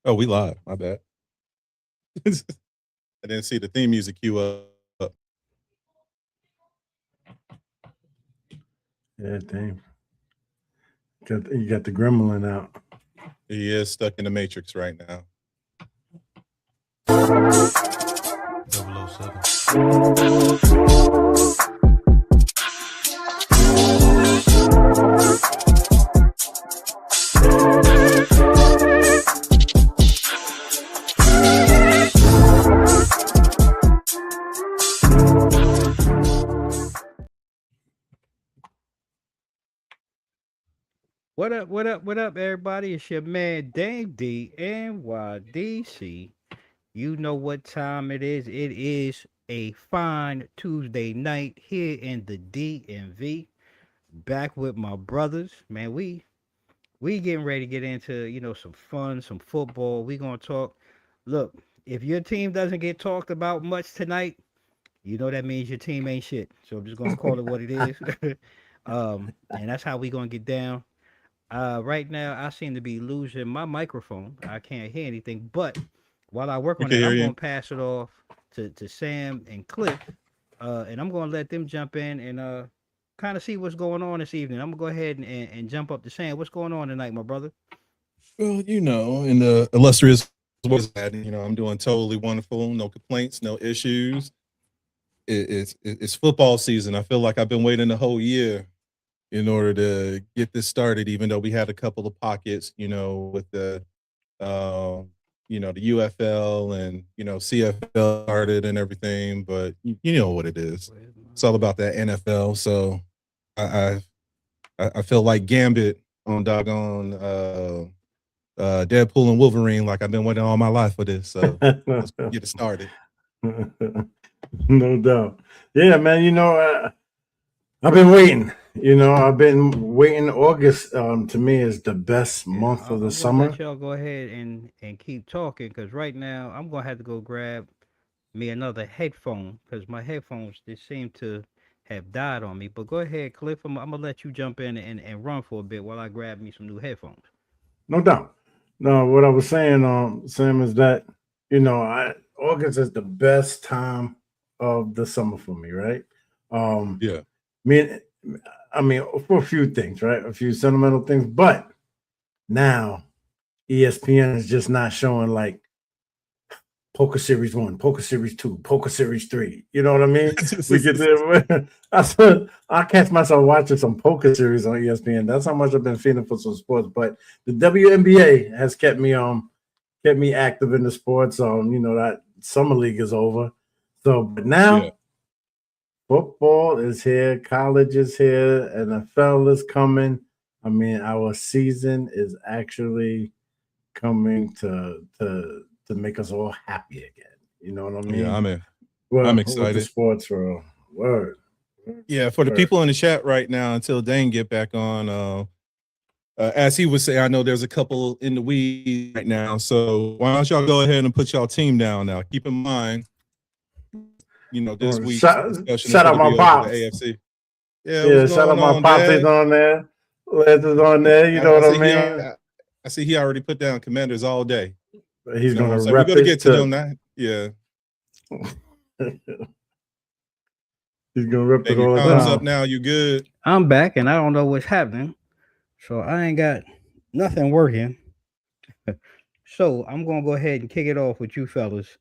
Oh, we live. My bad. I didn't see the theme music cue up. Yeah, damn. You got the gremlin out. He is stuck in the Matrix right now. 007. What up, everybody? It's your man, Dame D, NYDC. You know what time it is. It is a fine Tuesday night here in the DMV. Back with my brothers. Man, we getting ready to get into, some fun, some football. We gonna talk. Look, if your team doesn't get talked about much tonight, that means your team ain't shit. So I'm just gonna call it what it is. And that's how we gonna get down. Right now, I seem to be losing my microphone. I can't hear anything. But while I work We on can that, hear I'm you. going to pass it off to Sam and Cliff. And I'm going to let them jump in and kind of see what's going on this evening. I'm going to go ahead and jump up to Sam. What's going on tonight, my brother? Well, in the illustrious was that, I'm doing totally wonderful. No complaints, no issues. It's football season. I feel like I've been waiting the whole year in order to get this started, even though we had a couple of pockets, with the the UFL and CFL started and everything, but you know what it is. It's all about that NFL. So I feel like Gambit on doggone Deadpool and Wolverine, like I've been waiting all my life for this. So let's get it started. No doubt. Yeah, man. I've been waiting. I've been waiting. August, to me, is the best month of the summer. Let y'all go ahead and keep talking, because right now I'm gonna have to go grab me another headphone, because my headphones just seem to have died on me. But go ahead, Cliff. I'm gonna let you jump in and run for a bit while I grab me some new headphones. No doubt. No, what I was saying, Sam, is that August is the best time of the summer for me, right? Yeah. I mean, for a few things, right? A few sentimental things, but now ESPN is just not showing like Poker Series 1, Poker Series 2, Poker Series 3. You know what I mean? We get there. I catch myself watching some Poker Series on ESPN. That's how much I've been feeling for some sports. But the WNBA has kept me active in the sports. That summer league is over. So, but now football is here, college is here, NFL is coming. I mean, our season is actually coming to make us all happy again. You know what I mean? Yeah, I'm excited. With the sports world. Word. Yeah, for the people in the chat right now, until Dane get back on, as he would say, I know there's a couple in the weeds right now. So why don't y'all go ahead and put y'all team down now? Keep in mind, this week's discussion shout out my pops. The AFC. Yeah, shout out my pops. He's on there. Les is on there. You know what I mean? I see he already put down Commanders all day. He's going to rep. We're going to get to them now. Yeah. He's gonna rip it all down. Up now, you good? I'm back, and I don't know what's happening, so I ain't got nothing working. So I'm gonna go ahead and kick it off with you fellas,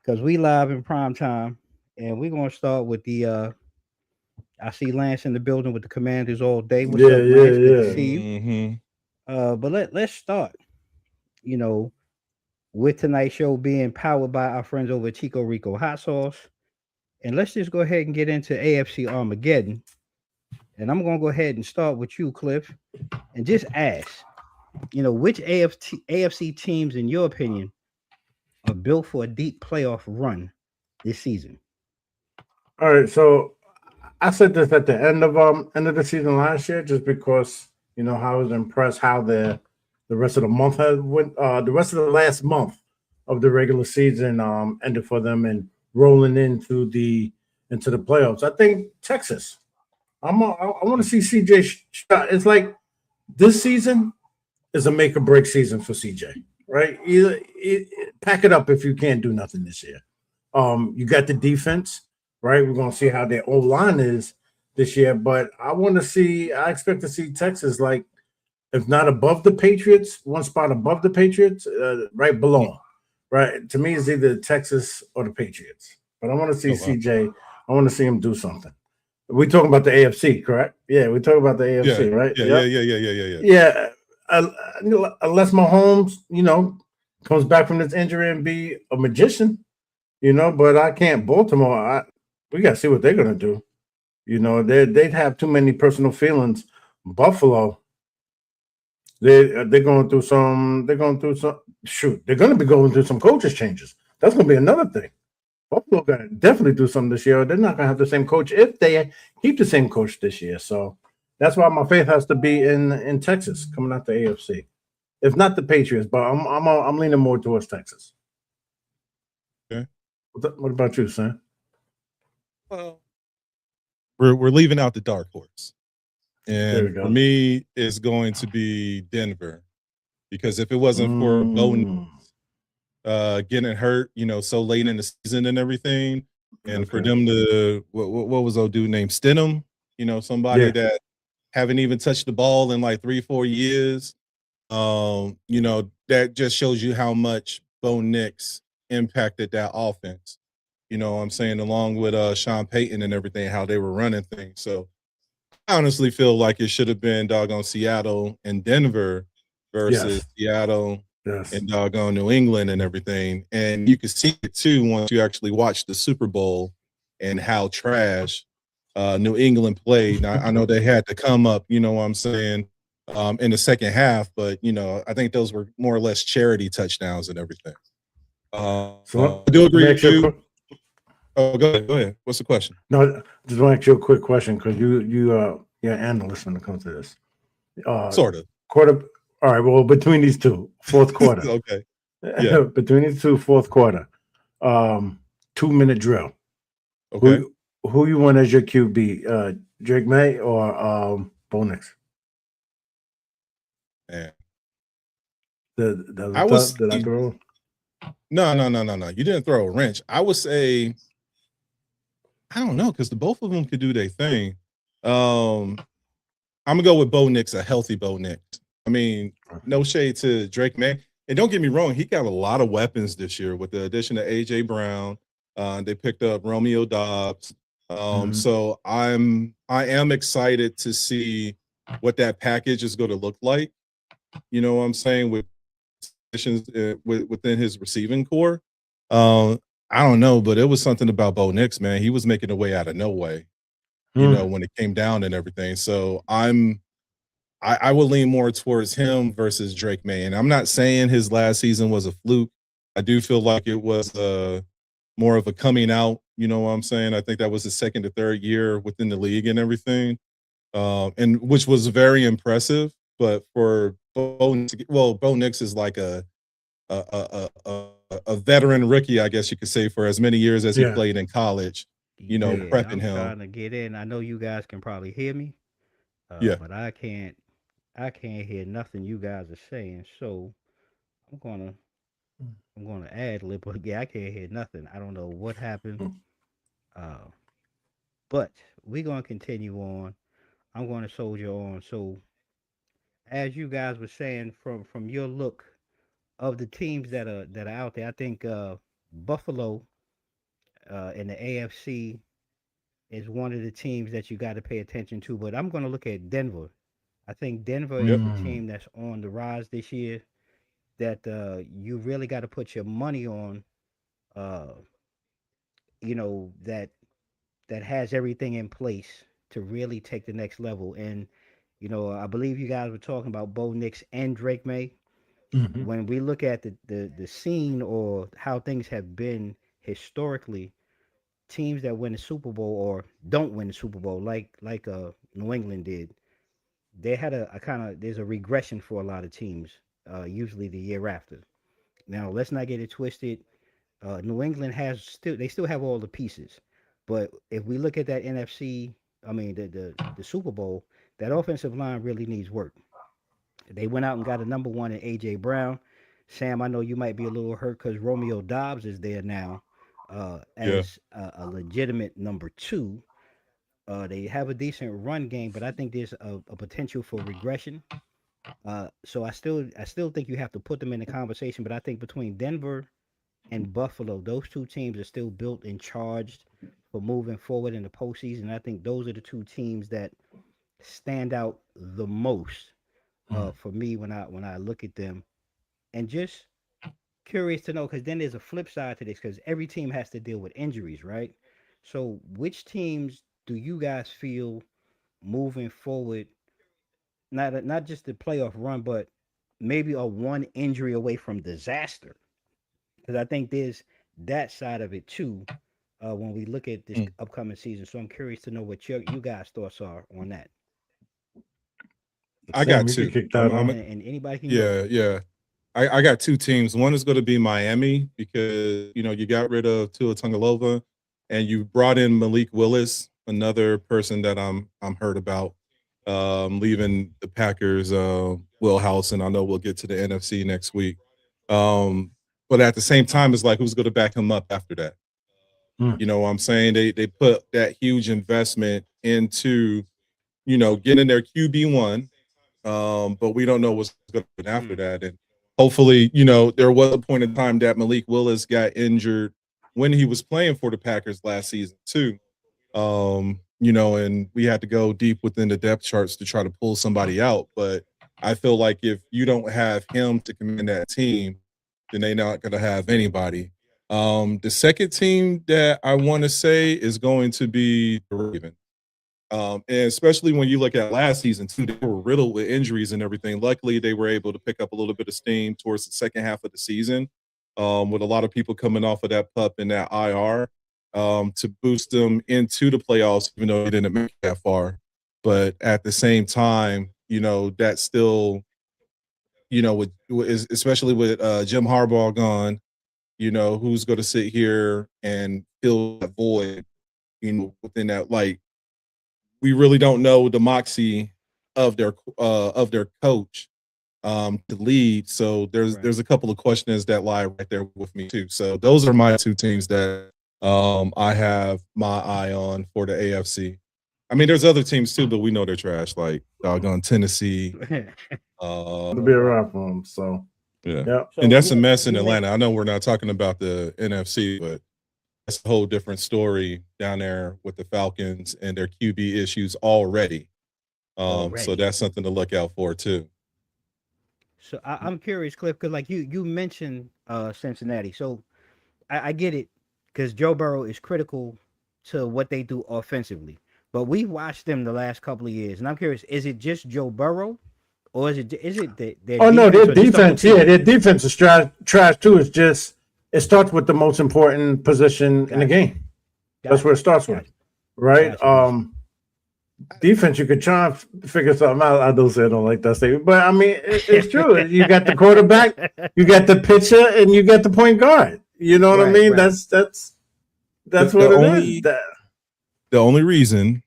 because we live in prime time, and we're gonna start with the. I see Lance in the building with the Commanders all day. What's up, Lance? Good to see you. Mm-hmm. But let's start. With tonight's show being powered by our friends over at Chico Rico Hot Sauce. And let's just go ahead and get into AFC Armageddon. And I'm going to go ahead and start with you, Cliff, and just ask, which AFC teams, in your opinion, are built for a deep playoff run this season? All right. So I said this at the end of the season last year, just because, I was impressed how the rest of the month went. The rest of the last month of the regular season ended for them, and rolling into the playoffs. I think Texas. I want to see CJ. It's like this season is a make or break season for CJ. right? Either pack it up if you can't do nothing this year. You got the defense, right? We're gonna see how their O line is this year, but I expect to see Texas like, if not above the Patriots, one spot above the Patriots, right below them. Right? To me, it's either Texas or the Patriots. But I want to see Oh, wow. CJ. I want to see him do something. We're talking about the AFC, correct? Yeah, we're talking about the AFC, right? Yeah. Yeah. Unless Mahomes, comes back from this injury and be a magician, but I can't. Baltimore, we got to see what they're going to do. They'd have too many personal feelings. Buffalo, they're going through some. They're going through some. Shoot, they're going to be going through some coaches changes. That's going to be another thing. Buffalo got to definitely do something this year. They're not going to have the same coach if they keep the same coach this year. So that's why my faith has to be in Texas coming out the AFC, if not the Patriots. But I'm leaning more towards Texas. Okay. What about you, Sam? Well, we're leaving out the dark horse, There we and go. for me, it's going to be Denver, because if it wasn't for Bowden getting hurt, so late in the season and everything, and for them to what was old dude named Stidham, somebody that haven't even touched the ball in like 3-4 years, that just shows you how much Bo Nix impacted that offense. You know what I'm saying, along with Sean Payton and everything, how they were running things. So I honestly feel like it should have been doggone Seattle and Denver versus Seattle and doggone New England and everything. And you can see it too once you actually watch the Super Bowl and how trash New England played. Now, I know they had to come up, you know what I'm saying, in the second half, but I think those were more or less charity touchdowns and everything. So I do agree with you. Oh, go ahead. What's the question? No, just want to ask you a quick question, because you're an analyst when it comes to this. Sort of. Quarter. All right. Well, between these two, fourth quarter. Okay. Yeah. Between these two, fourth quarter, 2-minute drill. Okay. Who you want as your QB? Drake May or Bo Nix? Man. Did I throw? No. You didn't throw a wrench. I would say, I don't know, because the both of them could do their thing. I'm gonna go with Bo Nix, a healthy Bo Nix. I mean, no shade to Drake May. And don't get me wrong, he got a lot of weapons this year with the addition of AJ Brown. They picked up Romeo Dobbs. So I am excited to see what that package is going to look like. You know what I'm saying, with additions within his receiving core. I don't know, but it was something about Bo Nix, man. He was making a way out of no way, when it came down and everything. So I would lean more towards him versus Drake May. And I'm not saying his last season was a fluke. I do feel like it was more of a coming out. You know what I'm saying? I think that was his second or third year within the league and everything, and which was very impressive. But for Bo Nix is like a veteran rookie, I guess you could say, for as many years as he played in college. Prepping him. Trying to get in. I know you guys can probably hear me, but I can't hear nothing you guys are saying. So I'm gonna ad lib, but I can't hear nothing. I don't know what happened. But we're gonna continue on. I'm gonna soldier on. So as you guys were saying, from your look of the teams that are out there, I think Buffalo in the AFC is one of the teams that you got to pay attention to. But I'm going to look at Denver. I think Denver is the team that's on the rise this year, that you really got to put your money on. That has everything in place to really take the next level. And I believe you guys were talking about Bo Nix and Drake May. When we look at the scene or how things have been historically, teams that win the Super Bowl or don't win the Super Bowl, like New England did, they had a kind of, there's a regression for a lot of teams, usually the year after. Now let's not get it twisted. New England they still have all the pieces, but if we look at that the Super Bowl, that offensive line really needs work. They went out and got a number one in AJ Brown. Sam, I know you might be a little hurt because Romeo Dobbs is there now Yeah. as a legitimate number two. They have a decent run game, but I think there's a potential for regression. So I still think you have to put them in the conversation. But I think between Denver and Buffalo, those two teams are still built and charged for moving forward in the postseason. I think those are the two teams that stand out the most for me when I look at them. And just curious to know, because then there's a flip side to this, because every team has to deal with injuries, right? So which teams do you guys feel moving forward, not just the playoff run, but maybe a one injury away from disaster? Because I think there's that side of it too when we look at this Mm. upcoming season. So I'm curious to know what you guys' thoughts are on that. I Sam, got you can two. kick that off. And anybody can go. Yeah. I got two teams. One is going to be Miami because you got rid of Tua Tagovailoa and you brought in Malik Willis, another person that I'm hurt about, leaving the Packers wheelhouse, and I know we'll get to the NFC next week. But at the same time, it's like who's going to back him up after that? Hmm. You know what I'm saying? They put that huge investment into getting their QB1, but we don't know what's going to happen after that. And hopefully, there was a point in time that Malik Willis got injured when he was playing for the Packers last season too. And we had to go deep within the depth charts to try to pull somebody out. But I feel like if you don't have him to command that team, then they're not going to have anybody. The second team that I want to say is going to be the Ravens. And especially when you look at last season too, they were riddled with injuries and everything. Luckily, they were able to pick up a little bit of steam towards the second half of the season, with a lot of people coming off of that PUP and that IR, to boost them into the playoffs, even though they didn't make it that far. But at the same time, that's still, especially with Jim Harbaugh gone, who's going to sit here and fill that void, within that, like, we really don't know the moxie of their coach to lead. So there's a couple of questions that lie right there with me too. So those are my two teams that I have my eye on for the AFC. I mean, there's other teams too, but we know they're trash, like doggone Tennessee. It'll be a wrap for them. So Yeah. So And that's a you- mess in you may- Atlanta. I know we're not talking about the NFC, but that's a whole different story down there with the Falcons and their QB issues already. So Already. that's something to look out for too. So I'm curious, Cliff, because like you mentioned Cincinnati. So I get it, because Joe Burrow is critical to what they do offensively. But we watched them the last couple of years, and I'm curious: is it just Joe Burrow, or is it their Oh no, their or just the whole defense, team? their defense is trash too. It's just it starts with the most important position in the Gotcha. game. That's where it starts with, Gotcha. right? Gotcha. Defense, you could try and figure something out. I don't say I don't like that statement, but I mean it's true. You got the quarterback, you got the pitcher, and you got the point guard. You know what I Right, mean? right. That's The what it only- is. The only reason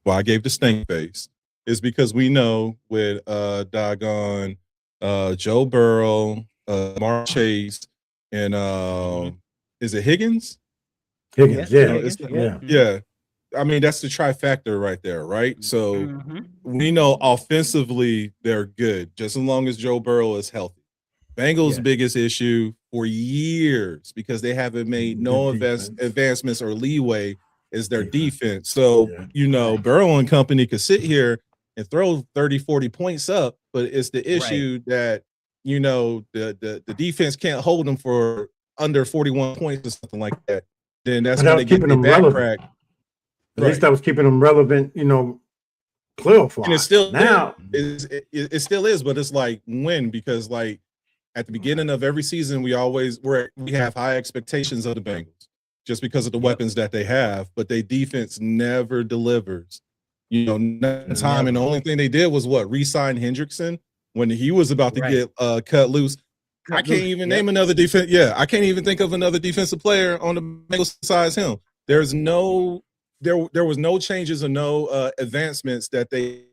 why I gave the stink face is because we know with doggone Joe Burrow, Mark Chase, and is it Higgins? Higgins, Yes, yeah, Higgins, yeah. Yeah. I mean, that's the trifecta right there, right? So Mhm. we know offensively they're good, just as long as Joe Burrow is healthy. Bengals' Yes. biggest issue for years, because they haven't made no Defense. advancements or leeway, is their Defense. defense. So, Yeah. Burrow and company could sit here and throw 30, 40 points up, but it's the issue that, the defense can't hold them for under 41 points or something like that. Then that's But that when was they get keeping their them back relevant. cracked. At least that was keeping them relevant, playoff And it wise. still Now, it still is, but it's like when, because like at the beginning of every season, we have high expectations of the Bengals just because of the weapons that they have, but their defense never delivers. Not time, and the only thing they did was re-sign Hendrickson when he was about to get cut loose. I can't even name another defense. Yeah, I can't even think of another defensive player on the Bengals besides him. There was no changes or no advancements that they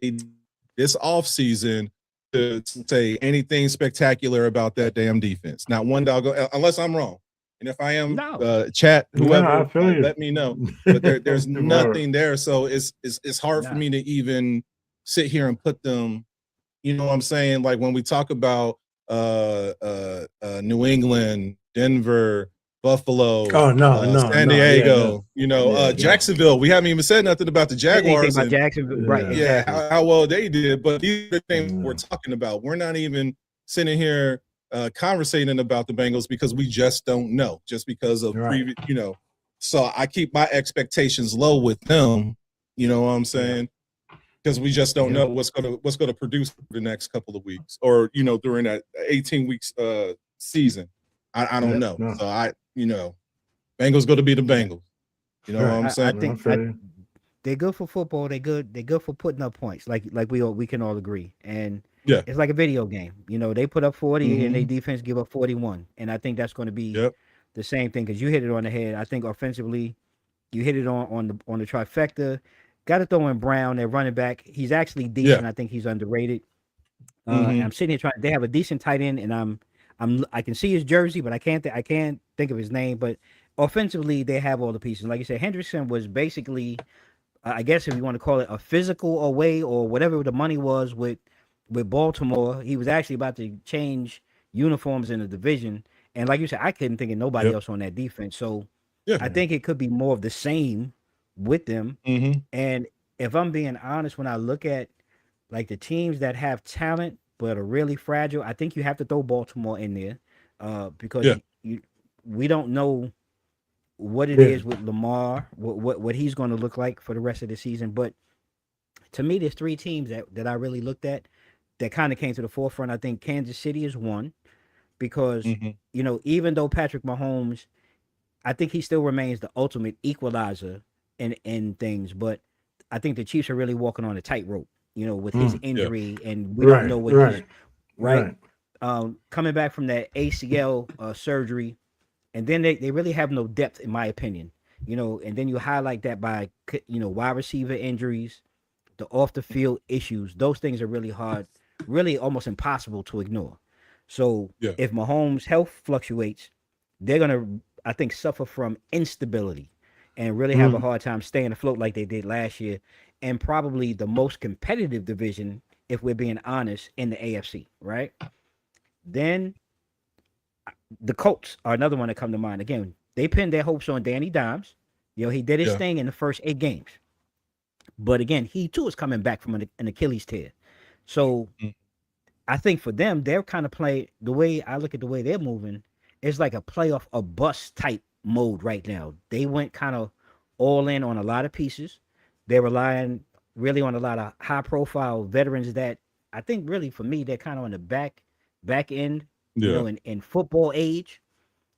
this offseason to say anything spectacular about that damn defense. Not one dog, unless I'm wrong. And if I am, No. chat, whoever, I feel you. let me know. But there's Word. nothing there. So it's hard for Nah. me to even sit here and put them, you know what I'm saying? Like when we talk about New England, Denver, Buffalo, San Diego, Jacksonville. We haven't even said nothing about the Jaguars. About Jacksonville, right? Yeah, Exactly. how well they did. But these are the things we're talking about. We're not even sitting here conversating about the Bengals because we just don't know. Just because of previous, So I keep my expectations low with them. You know what I'm saying? Because we just don't know what's gonna produce for the next couple of weeks, or during that 18 weeks season. I don't know. No. So Bengals going to be the Bengals. You know what I'm saying? I think they're good for football. They're good for putting up points. Like we can all agree. And it's like a video game. They put up 40 and their defense give up 41. And I think that's going to be the same thing because you hit it on the head. I think offensively, you hit it on the trifecta. Got to throw in Brown, their running back. He's actually decent. I think he's underrated. I'm sitting here trying. They have a decent tight end, and I can see his jersey, but I can't think of his name. But offensively, they have all the pieces. Like you said, Hendrickson was basically, I guess if you want to call it a physical away or whatever the money was with Baltimore, he was actually about to change uniforms in the division. And like you said, I couldn't think of nobody else on that defense. So I think it could be more of the same with them. And if I'm being honest, when I look at like the teams that have talent but are really fragile, I think you have to throw Baltimore in there because we don't know what it is with Lamar, what he's going to look like for the rest of the season. But to me, there's three teams that I really looked at that kind of came to the forefront. I think Kansas City is one because, even though Patrick Mahomes, I think he still remains the ultimate equalizer in things, but I think the Chiefs are really walking on a tightrope, with his injury, and we don't know what he's coming back from that ACL surgery, and then they really have no depth, in my opinion, and then you highlight that by wide receiver injuries, the off the field issues. Those things are really hard, really almost impossible to ignore. So if Mahomes' health fluctuates, they're gonna, I think, suffer from instability and really have a hard time staying afloat like they did last year, and probably the most competitive division, if we're being honest, in the AFC, right? Then the Colts are another one that come to mind. Again, they pinned their hopes on Danny Dimes. He did his thing in the first 8 games. But again, he too is coming back from an Achilles tear. So I think for them, they're kind of playing, the way I look at the way they're moving, it's like a playoff or bust type mode right now. They went kind of all in on a lot of pieces. They're relying really on a lot of high profile veterans that I think really for me, they're kind of on the back end, in football age.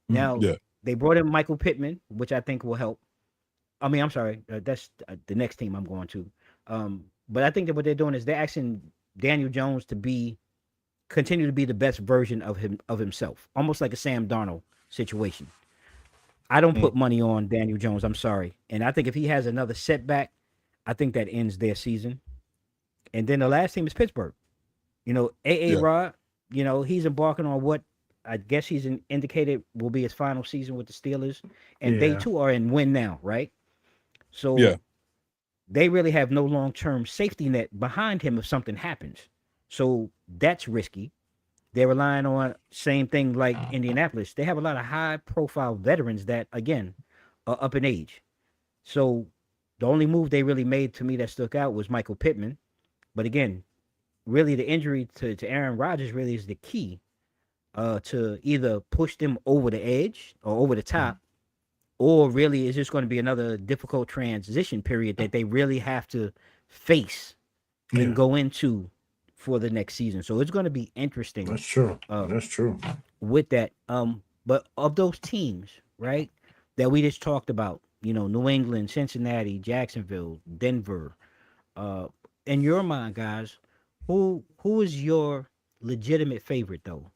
Now they brought in Michael Pittman, which I think will help. I mean, I'm sorry, that's the next team I'm going to. But I think that what they're doing is they're asking Daniel Jones to continue to be the best version of himself, almost like a Sam Darnold situation. I don't put money on Daniel Jones. I'm sorry. And I think if he has another setback, I think that ends their season. And then the last team is Pittsburgh. Rod, he's embarking on what I guess he's indicated will be his final season with the Steelers. And they too are in win now, right? So they really have no long-term safety net behind him if something happens. So that's risky. They're relying on same thing like Indianapolis. They have a lot of high-profile veterans that, again, are up in age. So the only move they really made to me that stuck out was Michael Pittman. But again, really the injury to Aaron Rodgers really is the key to either push them over the edge or over the top, or really is just going to be another difficult transition period that they really have to face and go into for the next season. So it's going to be interesting. That's true. That's true. With that, but of those teams, right, that we just talked about, New England, Cincinnati, Jacksonville, Denver, in your mind, guys, who is your legitimate favorite though?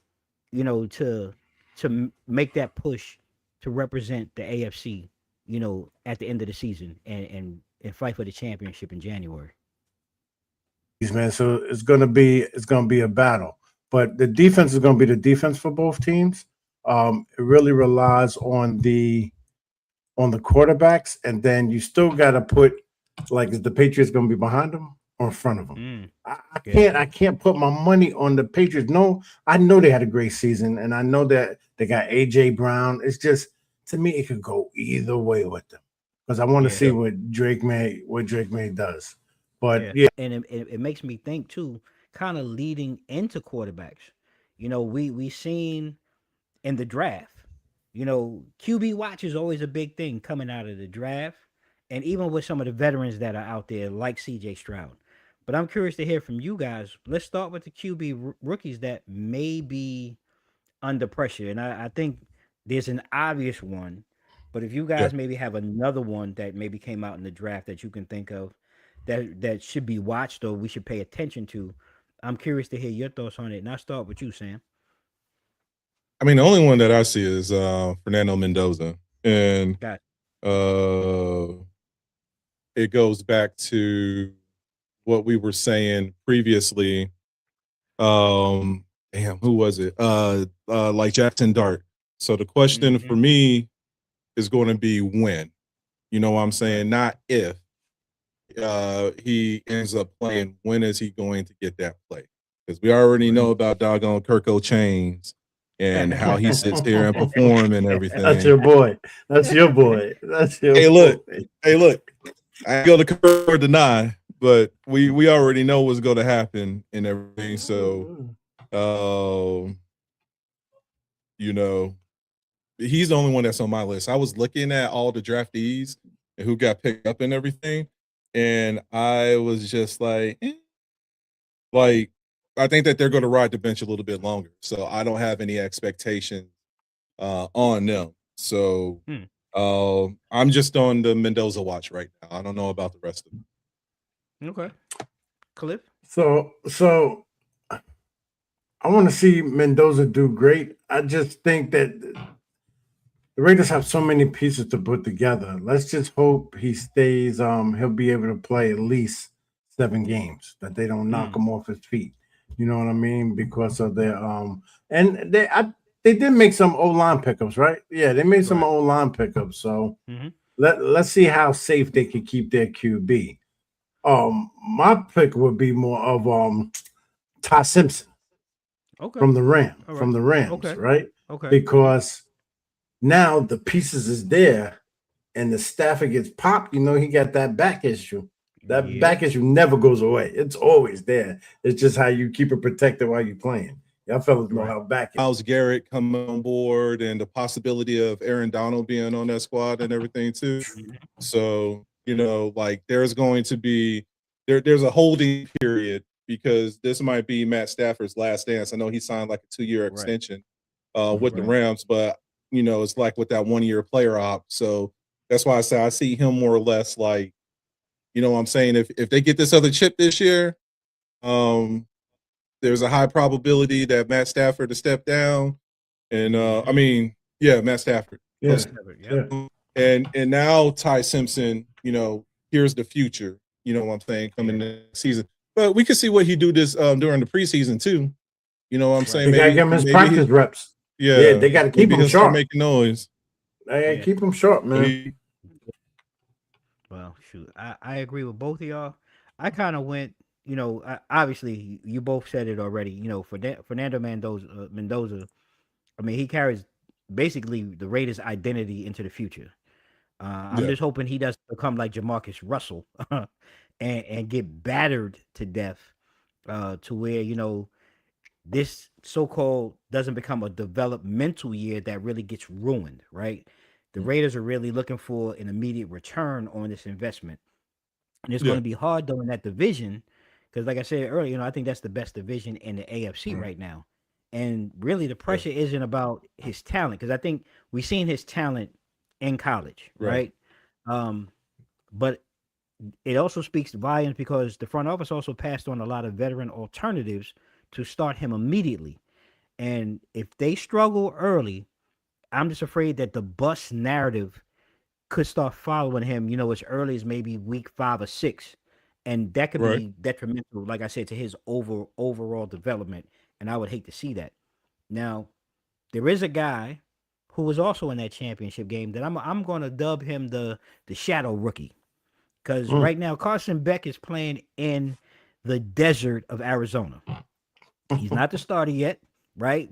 To make that push to represent the AFC, at the end of the season and fight for the championship in January. man. So it's gonna be a battle. But the defense is gonna be the defense for both teams. It really relies on the quarterbacks, and then you still gotta put, like, is the Patriots gonna be behind them or in front of them? I can't put my money on the Patriots. No, I know they had a great season, and I know that they got AJ Brown. It's just, to me, it could go either way with them, because I want to see what Drake May does. But and it makes me think too, kind of leading into quarterbacks. You know, we seen in the draft, you know, QB watch is always a big thing coming out of the draft, and even with some of the veterans that are out there like CJ Stroud. But I'm curious to hear from you guys. Let's start with the QB rookies that may be under pressure, and I think there's an obvious one. But if you guys maybe have another one that maybe came out in the draft that you can think of that should be watched or we should pay attention to, I'm curious to hear your thoughts on it. And I'll start with you, Sam. I mean, the only one that I see is Fernando Mendoza, and it goes back to what we were saying previously. Who was it? Like Jackson Dart. So the question for me is going to be when. You know what I'm saying? Not if he ends up playing. When is he going to get that play? Because we already know about doggone Kirk O'Chains and how he sits here and perform and everything. That's your boy. That's your boy. That's your boy. Hey, look. I go to confirm or deny, but we already know what's going to happen and everything. So, you know, he's the only one that's on my list. I was looking at all the draftees and who got picked up and everything, and I was just like, like, I think that they're going to ride the bench a little bit longer. So I don't have any expectations on them. So I'm just on the Mendoza watch right now. I don't know about the rest of them. Okay. Cliff? So I want to see Mendoza do great. I just think that the Raiders have so many pieces to put together. Let's just hope he stays. He'll be able to play at least 7 games, that they don't knock him off his feet. You know what I mean? Because of their and they did make some O-line pickups, right? Yeah, they made some O-line pickups. So let's see how safe they can keep their QB. My pick would be more of Ty Simpson from the Rams, right? Okay. Because now the pieces is there, and the Stafford gets popped. You know, he got that back issue. That back issue never goes away. It's always there. It's just how you keep it protected while you're playing. Y'all fellas know how back is. Myles Garrett coming on board, and the possibility of Aaron Donald being on that squad and everything too. So, you know, like there's going to be there's a holding period, because this might be Matt Stafford's last dance. I know he signed like a 2-year extension with the Rams, but you know, it's like with that 1-year player op. So that's why I say I see him more or less like, you know what I'm saying? If they get this other chip this year, there's a high probability that Matt Stafford to step down. And Matt Stafford. Yeah. And now Ty Simpson, you know, here's the future, you know what I'm saying, coming next season. But we could see what he do this during the preseason too. You know what I'm saying? They gotta give him his practice reps. Yeah, they gotta keep him sharp. Making noise. They gotta keep him sharp, man. Well, shoot, I agree with both of y'all. I kind of went, you know, obviously you both said it already. You know, Fernando Mendoza, I mean, he carries basically the Raiders' identity into the future. I'm just hoping he doesn't become like Jamarcus Russell and get battered to death to where, you know, this so-called doesn't become a developmental year that really gets ruined, right? The Raiders are really looking for an immediate return on this investment. And it's going to be hard, though, in that division, because like I said earlier, you know, I think that's the best division in the AFC right now. And really the pressure isn't about his talent, because I think we've seen his talent in college, right? But it also speaks volumes because the front office also passed on a lot of veteran alternatives to start him immediately. And if they struggle early, I'm just afraid that the bust narrative could start following him, you know, as early as maybe week 5 or 6. and that could Right. be detrimental, like I said, to his overall development. And I would hate to see that. Now, there is a guy who was also in that championship game that I'm going to dub him the shadow rookie, because Mm. right now Carson Beck is playing in the desert of Arizona. He's not the starter yet, right?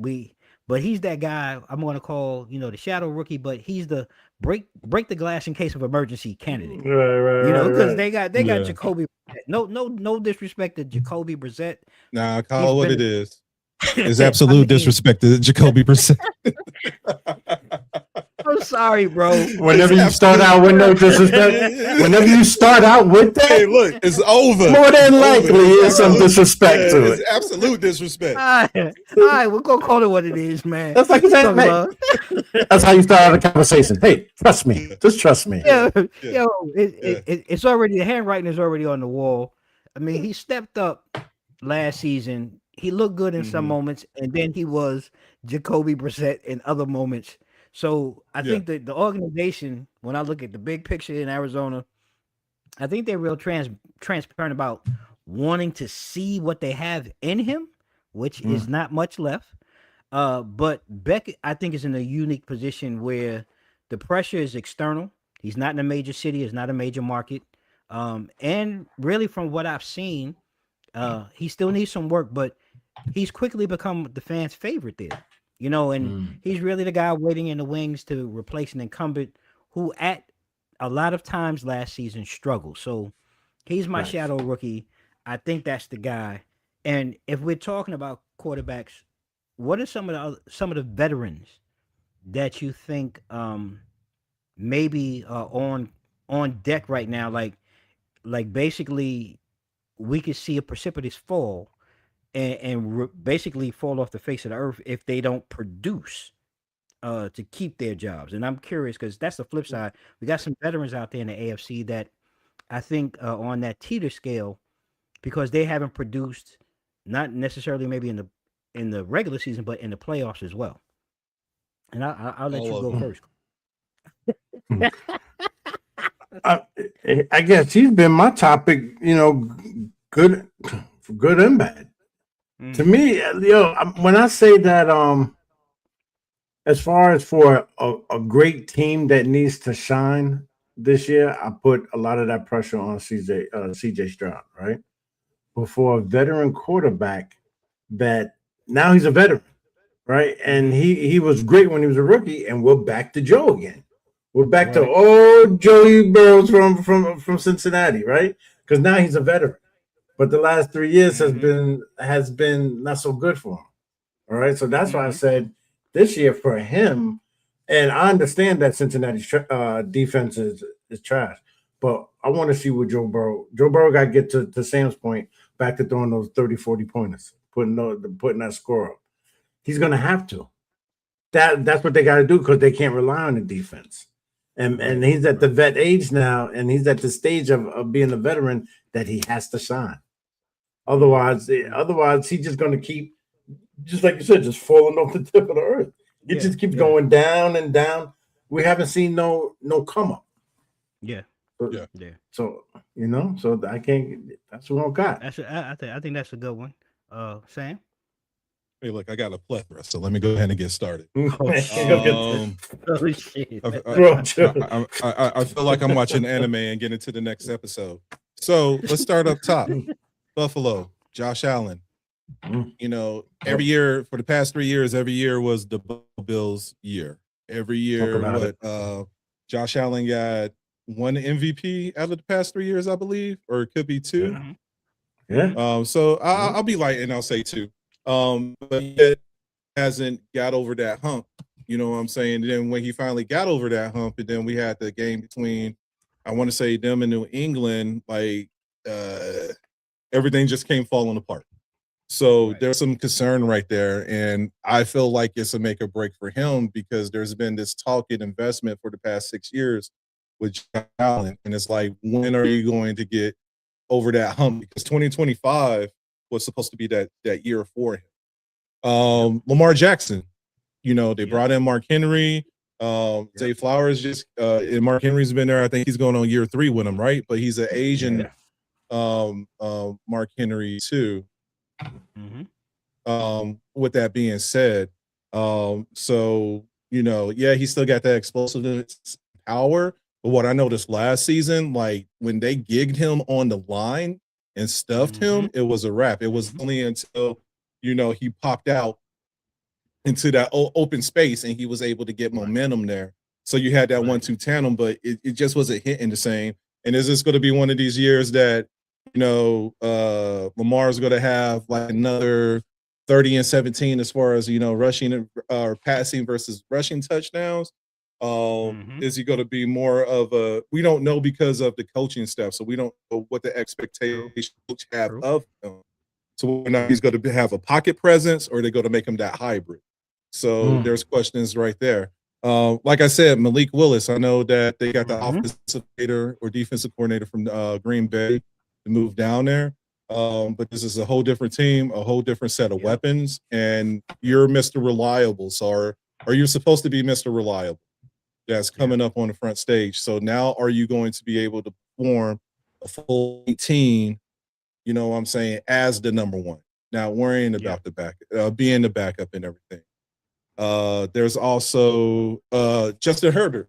But he's that guy I'm going to call, the shadow rookie, but he's the break the glass in case of emergency candidate. Right. Because they got Yeah. Jacoby. No disrespect to Jacoby Brissett. Nah, He's call it what been it a- is. It's absolute disrespect to Jacoby Brissett. I'm sorry, bro. Whenever It's you start out with no disrespect, whenever you start out with Hey, that, look, it's over. more than It's likely over. It's is some absolute- disrespect yeah, to it's it. absolute disrespect. All right, we're gonna call it what it is, man. That's like you said, Talk man. about- That's how you start out a conversation. Hey, trust me. Just trust me. Yeah, Yeah. yo, it's already, the handwriting is already on the wall. I mean, he stepped up last season. He looked good in some Mhm. moments, and then he was Jacoby Brissett in other moments. So I Yeah. think that the organization, when I look at the big picture in Arizona, I think they're real transparent about wanting to see what they have in him, which is not much left. But Beck, I think, is in a unique position where the pressure is external. He's not in a major city. It's not a major market. And really, from what I've seen, he still needs some work, but he's quickly become the fans' favorite there. And he's really the guy waiting in the wings to replace an incumbent who, at a lot of times last season, struggled. So he's my Right. shadow rookie. I think that's the guy. And if we're talking about quarterbacks, what are some of the veterans that you think maybe on deck right now? Like basically, we could see a precipitous fall and basically fall off the face of the earth if they don't produce to keep their jobs. And I'm curious because that's the flip side. We got some veterans out there in the AFC that I think on that teeter scale, because they haven't produced, not necessarily maybe in the regular season, but in the playoffs as well. And I'll let All you of go them. first. I guess he's been my topic, good and bad. To me, when I say that, as far as for a great team that needs to shine this year, I put a lot of that pressure on CJ Stroud, right? But for a veteran quarterback that now he's a veteran, right? And he was great when he was a rookie, and we're back to Joe again. We're back to old Joey Burrows from Cincinnati, right? Because now he's a veteran. But the last 3 years has been not so good for him. All right. So that's why I said this year for him, and I understand that Cincinnati's defense is trash, but I want to see what Joe Burrow got to get to Sam's point, back to throwing those 30, 40 pointers, putting that score up. He's gonna have to. That's what they got to do because they can't rely on the defense. And he's at the vet age now, and he's at the stage of being a veteran that he has to shine. Otherwise he's just going to keep, just like you said, just falling off the tip of the earth. It just keeps going down and down. We haven't seen no come up. Yeah. Yeah. So so I can't. That's what I got. I think that's a good one. Sam. Hey, look, I got a plethora, so let me go ahead and get started. Oh shit. I feel like I'm watching anime and getting to the next episode. So let's start up top. Buffalo, Josh Allen. Every year for the past 3 years, every year was the Bills' year. Every year, Josh Allen got one MVP out of the past 3 years, I believe, or it could be two. Yeah. So I'll be light and I'll say two. But he hasn't got over that hump. You know what I'm saying? And then when he finally got over that hump, and then we had the game between, I want to say, them and New England, everything just came falling apart. So there's some concern right there. And I feel like it's a make or break for him because there's been this talk and investment for the past 6 years with Josh Allen. And it's like, when are you going to get over that hump? Because 2025 was supposed to be that year for him. Lamar Jackson, they brought in Mark Henry. Zay Flowers and Mark Henry's been there. I think he's going on year 3 with him, right? But he's an Asian Mark Henry too. Mm-hmm. With that being said, so yeah, he still got that explosiveness power. But what I noticed last season, like when they gigged him on the line and stuffed him, it was a wrap. It was only until he popped out into that open space and he was able to get momentum there. So you had that 1-2 tandem, but it just wasn't hitting the same. And is this going to be one of these years that Lamar's going to have like another 30 and 17 as far as rushing or passing versus rushing touchdowns? Is he going to be more of a? We don't know because of the coaching stuff, so we don't know what the expectations have of him. So whether or not he's going to have a pocket presence, or they're going to make him that hybrid. So there's questions right there. Like I said, Malik Willis, I know that they got the offensive coordinator or defensive coordinator from Green Bay to move down there. But this is a whole different team, a whole different set of weapons, and you're Mr. Reliable. So are you supposed to be Mr. Reliable? That's coming up on the front stage. So now are you going to be able to perform a full 18, as the number one? Not worrying about the back, being the backup and everything. There's also Justin Herbert,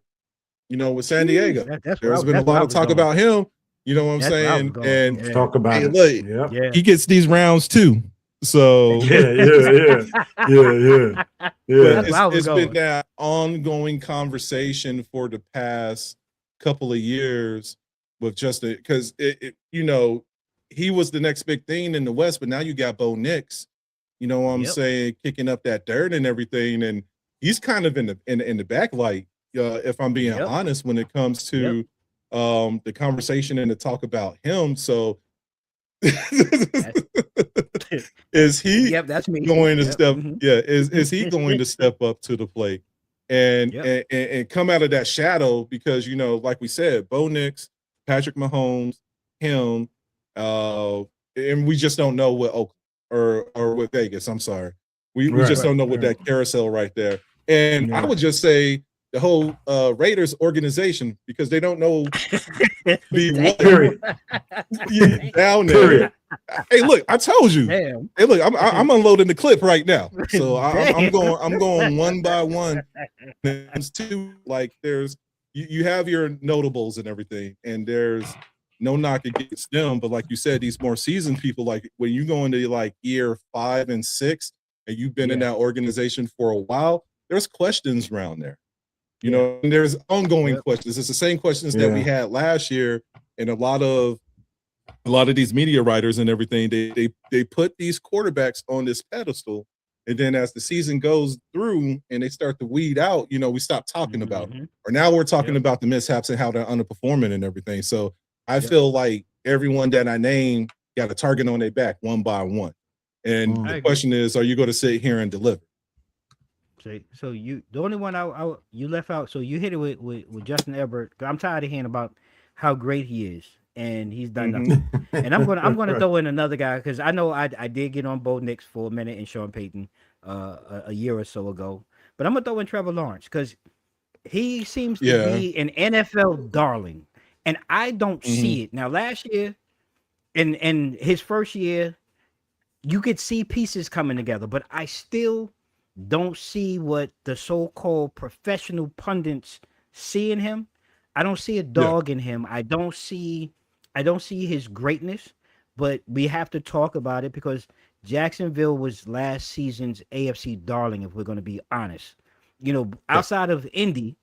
with San Diego. There's been a lot of talk about him. You know what I'm saying? And talk about it. He gets these rounds too. So yeah. It's been that ongoing conversation for the past couple of years with Justin, because he was the next big thing in the West, but now you got Bo Nix, what I'm saying, kicking up that dirt and everything, and he's kind of in the backlight, if I'm being honest, when it comes to the conversation and the talk about him. So is he that's me. going to step is he going to step up to the plate and come out of that shadow? Because like we said, Bo Nix, Patrick Mahomes, him, and we just don't know what Oakland or with Vegas. I'm sorry, we just don't know what that carousel right there. And I would just say the whole Raiders organization, because they don't know down there. Hey, look, I told you. Damn. Hey, look, I'm unloading the clip right now. So I'm going one by one. There's two, like there's you have your notables and everything, and there's no knock against them, but like you said, these more seasoned people, like when you go into like year 5 and 6 and you've been in that organization for a while, there's questions around there. And there's ongoing questions. It's the same questions that we had last year, and a lot of these media writers and everything, they put these quarterbacks on this pedestal, and then as the season goes through and they start to weed out, we stop talking about them. Or now we're talking about the mishaps and how they're underperforming and everything. So I feel like everyone that I named got a target on their back one by one. And the question is, are you going to sit here and deliver? So the only one you left out. So you hit it with Justin Herbert. I'm tired of hearing about how great he is, and he's done nothing. And I'm gonna throw in another guy, because I know I did get on Bo Nix for a minute and Sean Payton a year or so ago, but I'm gonna throw in Trevor Lawrence, because he seems to be an NFL darling, and I don't see it now. Last year, and his first year, you could see pieces coming together, but I still don't see what the so-called professional pundits see in him. I don't see a dog in him. I don't see his greatness, but we have to talk about it, because Jacksonville was last season's AFC darling, if we're going to be honest. Outside of Indy,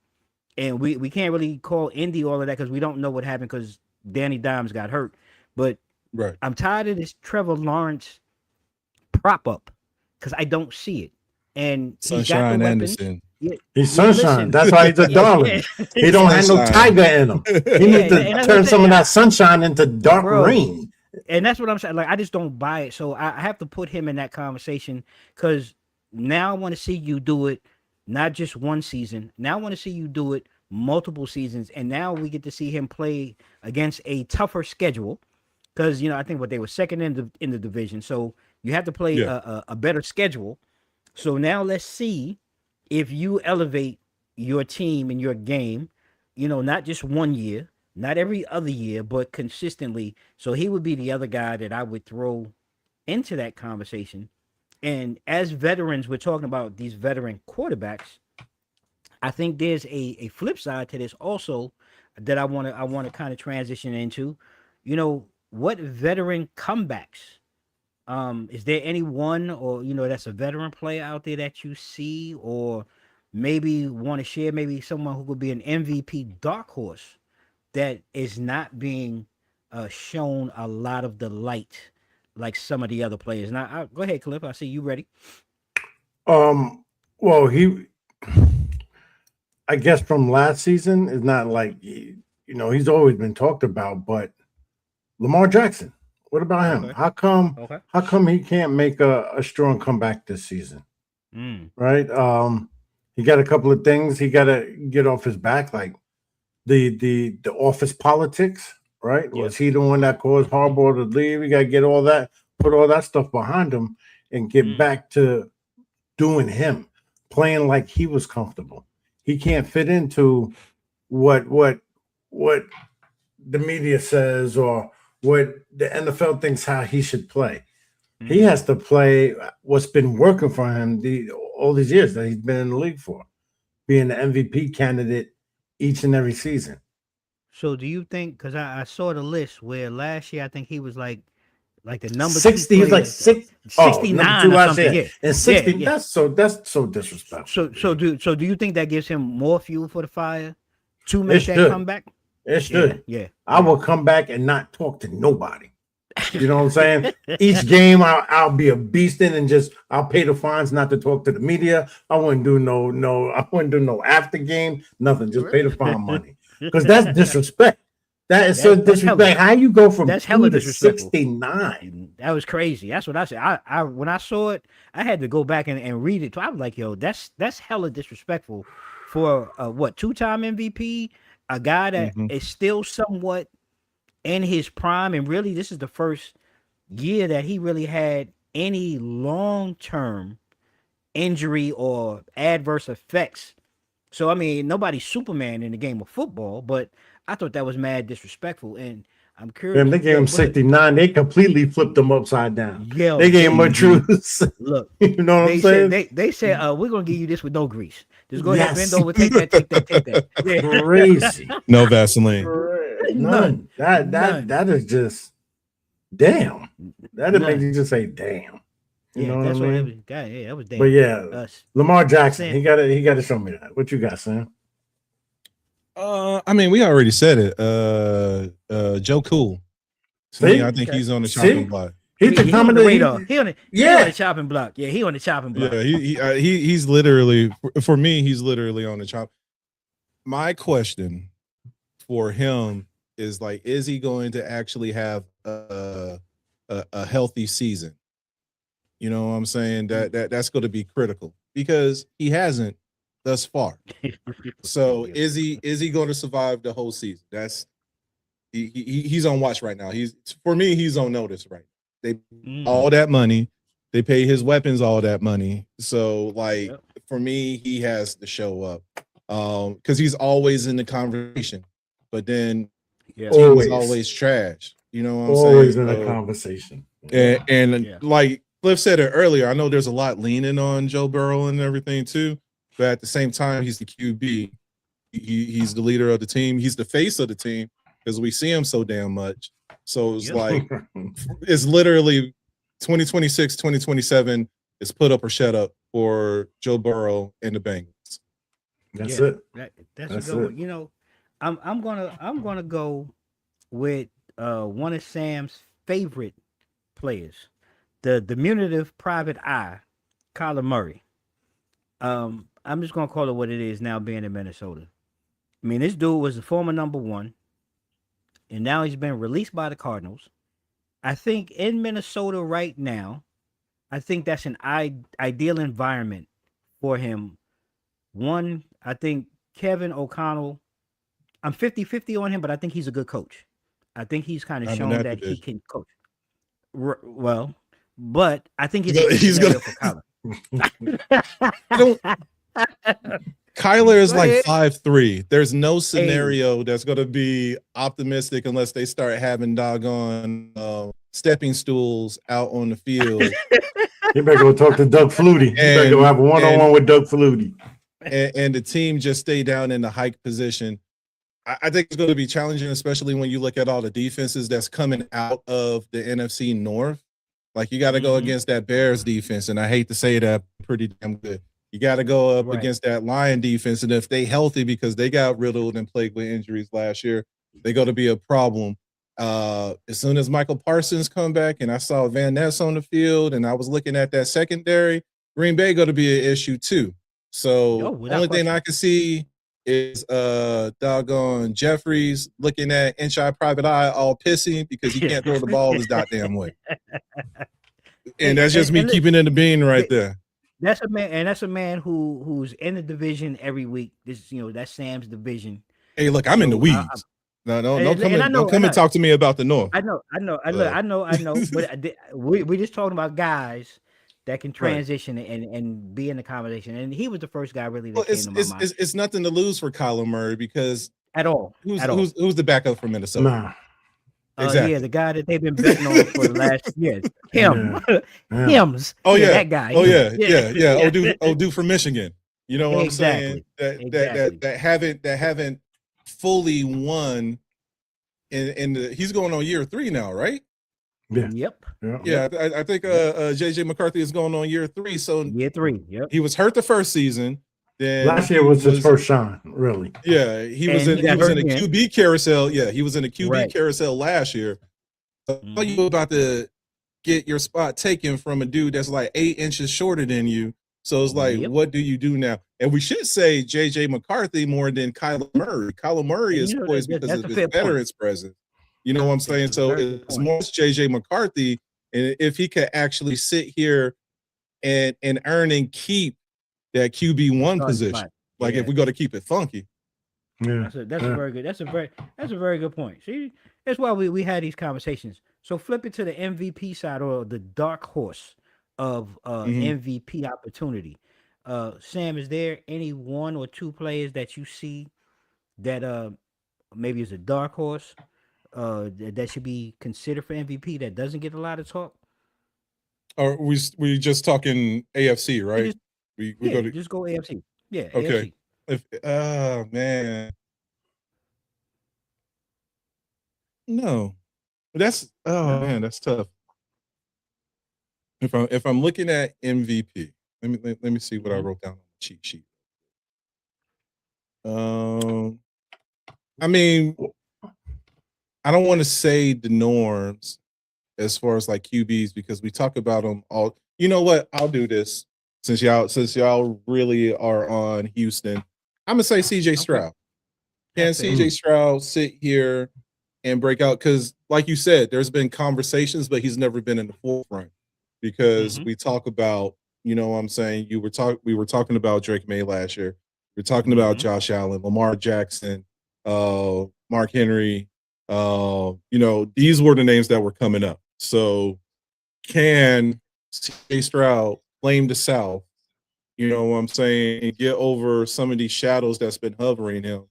and we can't really call Indy all of that because we don't know what happened, because Danny Dimes got hurt. But I'm tired of this Trevor Lawrence prop up, because I don't see it. And Sunshine Anderson. He's sunshine. That's why he's a darling. He don't have no tiger in him. He needs to turn some of that sunshine into dark rain. And that's what I'm saying. Like, I just don't buy it. So I have to put him in that conversation, because now I want to see you do it, not just one season. Now I want to see you do it multiple seasons. And now we get to see him play against a tougher schedule, because, I think they were second in the division. So you have to play a better schedule. So now let's see if you elevate your team and your game, not just one year, not every other year, but consistently. So he would be the other guy that I would throw into that conversation. And as veterans, we're talking about these veteran quarterbacks. I think there's a flip side to this also that I want to kind of transition into. What veteran comebacks? Is there anyone or that's a veteran player out there that you see or maybe want to share? Maybe someone who could be an MVP dark horse that is not being shown a lot of the light like some of the other players. Now, go ahead, Cliff. I see you ready. Well, I guess from last season is not like he's always been talked about, but Lamar Jackson. What about him? Okay. How come? Okay. How come he can't make a strong comeback this season? Right. He got a couple of things he got to get off his back, like the office politics. Right? Yeah. Was he the one that caused Harbaugh to leave? We got to get all that, put all that stuff behind him, and get back to doing him, playing like he was comfortable. He can't fit into what the media says or what the NFL thinks how he should play. He has to play what's been working for him all these years that he's been in the league for, being the MVP candidate each and every season. So do you think, because I saw the list where last year I think he was like the number 60, he's like 69 or something. Yeah. And 60, yeah. that's so disrespectful. So do you think that gives him more fuel for the fire to make that comeback? It should. Yeah. I will come back and not talk to nobody. You know what I'm saying? Each game I'll be a beast in and I'll pay the fines not to talk to the media. I wouldn't do no after game, nothing. Just pay the fine money. Because that's disrespect. That is so disrespect. How you go from that's hella 69? That was crazy. That's what I said. I when I saw it, I had to go back and read it. I was like, yo, that's hella disrespectful for two-time MVP, a guy that is still somewhat in his prime, and really this is the first year that he really had any long-term injury or adverse effects. So I mean, nobody's Superman in the game of football, but I thought that was mad disrespectful, and I'm curious. Damn, they gave him 69. They completely flipped him upside down. Yeah, they gave him a truce. Look, you know what I'm saying? They said, we're gonna give you this with no grease. Just go ahead, bend over, take that. Yeah. Crazy. No Vaseline. None. That is just damn. That'd make you just say damn. You know that's what I mean? It was. God, yeah, that was damn. But yeah, Lamar Jackson, he got to show me that. What you got, Sam? I mean, we already said it. Joe Cool. To me, I think he's on the chopping block. He's the radar. He on the chopping block. Yeah, he on the chopping block. Yeah, he's literally, for me, he's literally on the chop. My question for him is like, is he going to actually have a healthy season? You know what I'm saying? That's going to be critical because he hasn't thus far. So is he going to survive the whole season? That's he's on watch right now. He's on notice right now. They all that money, they pay his weapons all that money. So for me, he has to show up because he's always in the conversation, but then he's always trash. You know what I'm saying? Always in a conversation. And like Cliff said it earlier, I know there's a lot leaning on Joe Burrow and everything too, but at the same time, he's the QB. He's the leader of the team. He's the face of the team because we see him so damn much. So it's like it's literally 2026, 2027 is put up or shut up for Joe Burrow and the Bengals. That's it. That's a good one. You know, I'm gonna go with one of Sam's favorite players, the diminutive private eye, Kyler Murray. I'm just gonna call it what it is now, being in Minnesota. I mean, this dude was the former number one, and now he's been released by the Cardinals. I think in Minnesota right now, I think that's an ideal environment for him. One, I think Kevin O'Connell, I'm 50-50 on him, but I think he's a good coach. I think he's kind of shown that he can coach. Well, but I think he's going to for Kyler. Kyler is Go like ahead. 5'3". There's no scenario that's going to be optimistic unless they start having doggone stepping stools out on the field. You better go talk to Doug Flutie. You better go have a one-on-one with Doug Flutie. And the team just stay down in the hike position. I think it's going to be challenging, especially when you look at all the defenses that's coming out of the NFC North. Like, you got to go against that Bears defense, and I hate to say that, pretty damn good. You got to go up against that Lion defense, and if they healthy, because they got riddled and plagued with injuries last year, they're going to be a problem. As soon as Michael Parsons come back, and I saw Van Ness on the field, and I was looking at that secondary, Green Bay going to be an issue too. So only thing I can see is doggone Jeffries looking at Inch-Eye Private Eye all pissy because he can't throw the ball his goddamn way. And that's just me keeping in the bean right there. That's a man who's in the division every week. This, that's Sam's division. Hey, look, I'm in the weeds. Don't come and talk to me about the North. I know. But we just talking about guys that can transition and be in the conversation. And he was the first guy really that came to my mind. It's nothing to lose for Kyler Murray because at all. Who's the backup for Minnesota? Nah. Exactly. Yeah, the guy that they've been betting on for the last years. Him. Hims. Oh yeah, that guy. Oh yeah. Odoo from Michigan. You know what I'm saying? That haven't fully won in he's going on year 3 now, right? Yeah. Yep. Yeah, I think JJ McCarthy is going on year 3. So year 3. Yep. He was hurt the first season. Then last year was his first shine, really. Yeah, he was in a QB carousel. Yeah, he was in a QB carousel last year. So you about to get your spot taken from a dude that's like 8 inches shorter than you. So it's like, what do you do now? And we should say JJ McCarthy more than Kyler Murray. Kyler Murray is poised because of his veterans presence. You know what I'm saying? So it's more JJ McCarthy, and if he could actually sit here and earn and keep that QB1 position, like if we got to keep it funky. Yeah, that's a very good. That's a very good point. See, that's why we had these conversations. So flip it to the MVP side, or the dark horse of MVP opportunity. Sam, is there any 1 or 2 players that you see that maybe is a dark horse that should be considered for MVP that doesn't get a lot of talk? Or we just talking AFC, right? Just go AFC. Yeah. Okay. AFC. Man. No. That's that's tough. If I'm looking at MVP, let me see what I wrote down on the cheat sheet. I mean, I don't want to say the norms as far as like QBs because we talk about them all. You know what? I'll do this since y'all really are on Houston. I'm gonna say CJ Stroud. Can CJ Stroud sit here and break out? Because, like you said, there's been conversations, but he's never been in the forefront. Because we talk about, you know what I'm saying? We were talking about Drake May last year. We're talking about Josh Allen, Lamar Jackson, Mark Henry. These were the names that were coming up. So can CJ Stroud flame the South, you know what I'm saying, and get over some of these shadows that's been hovering him,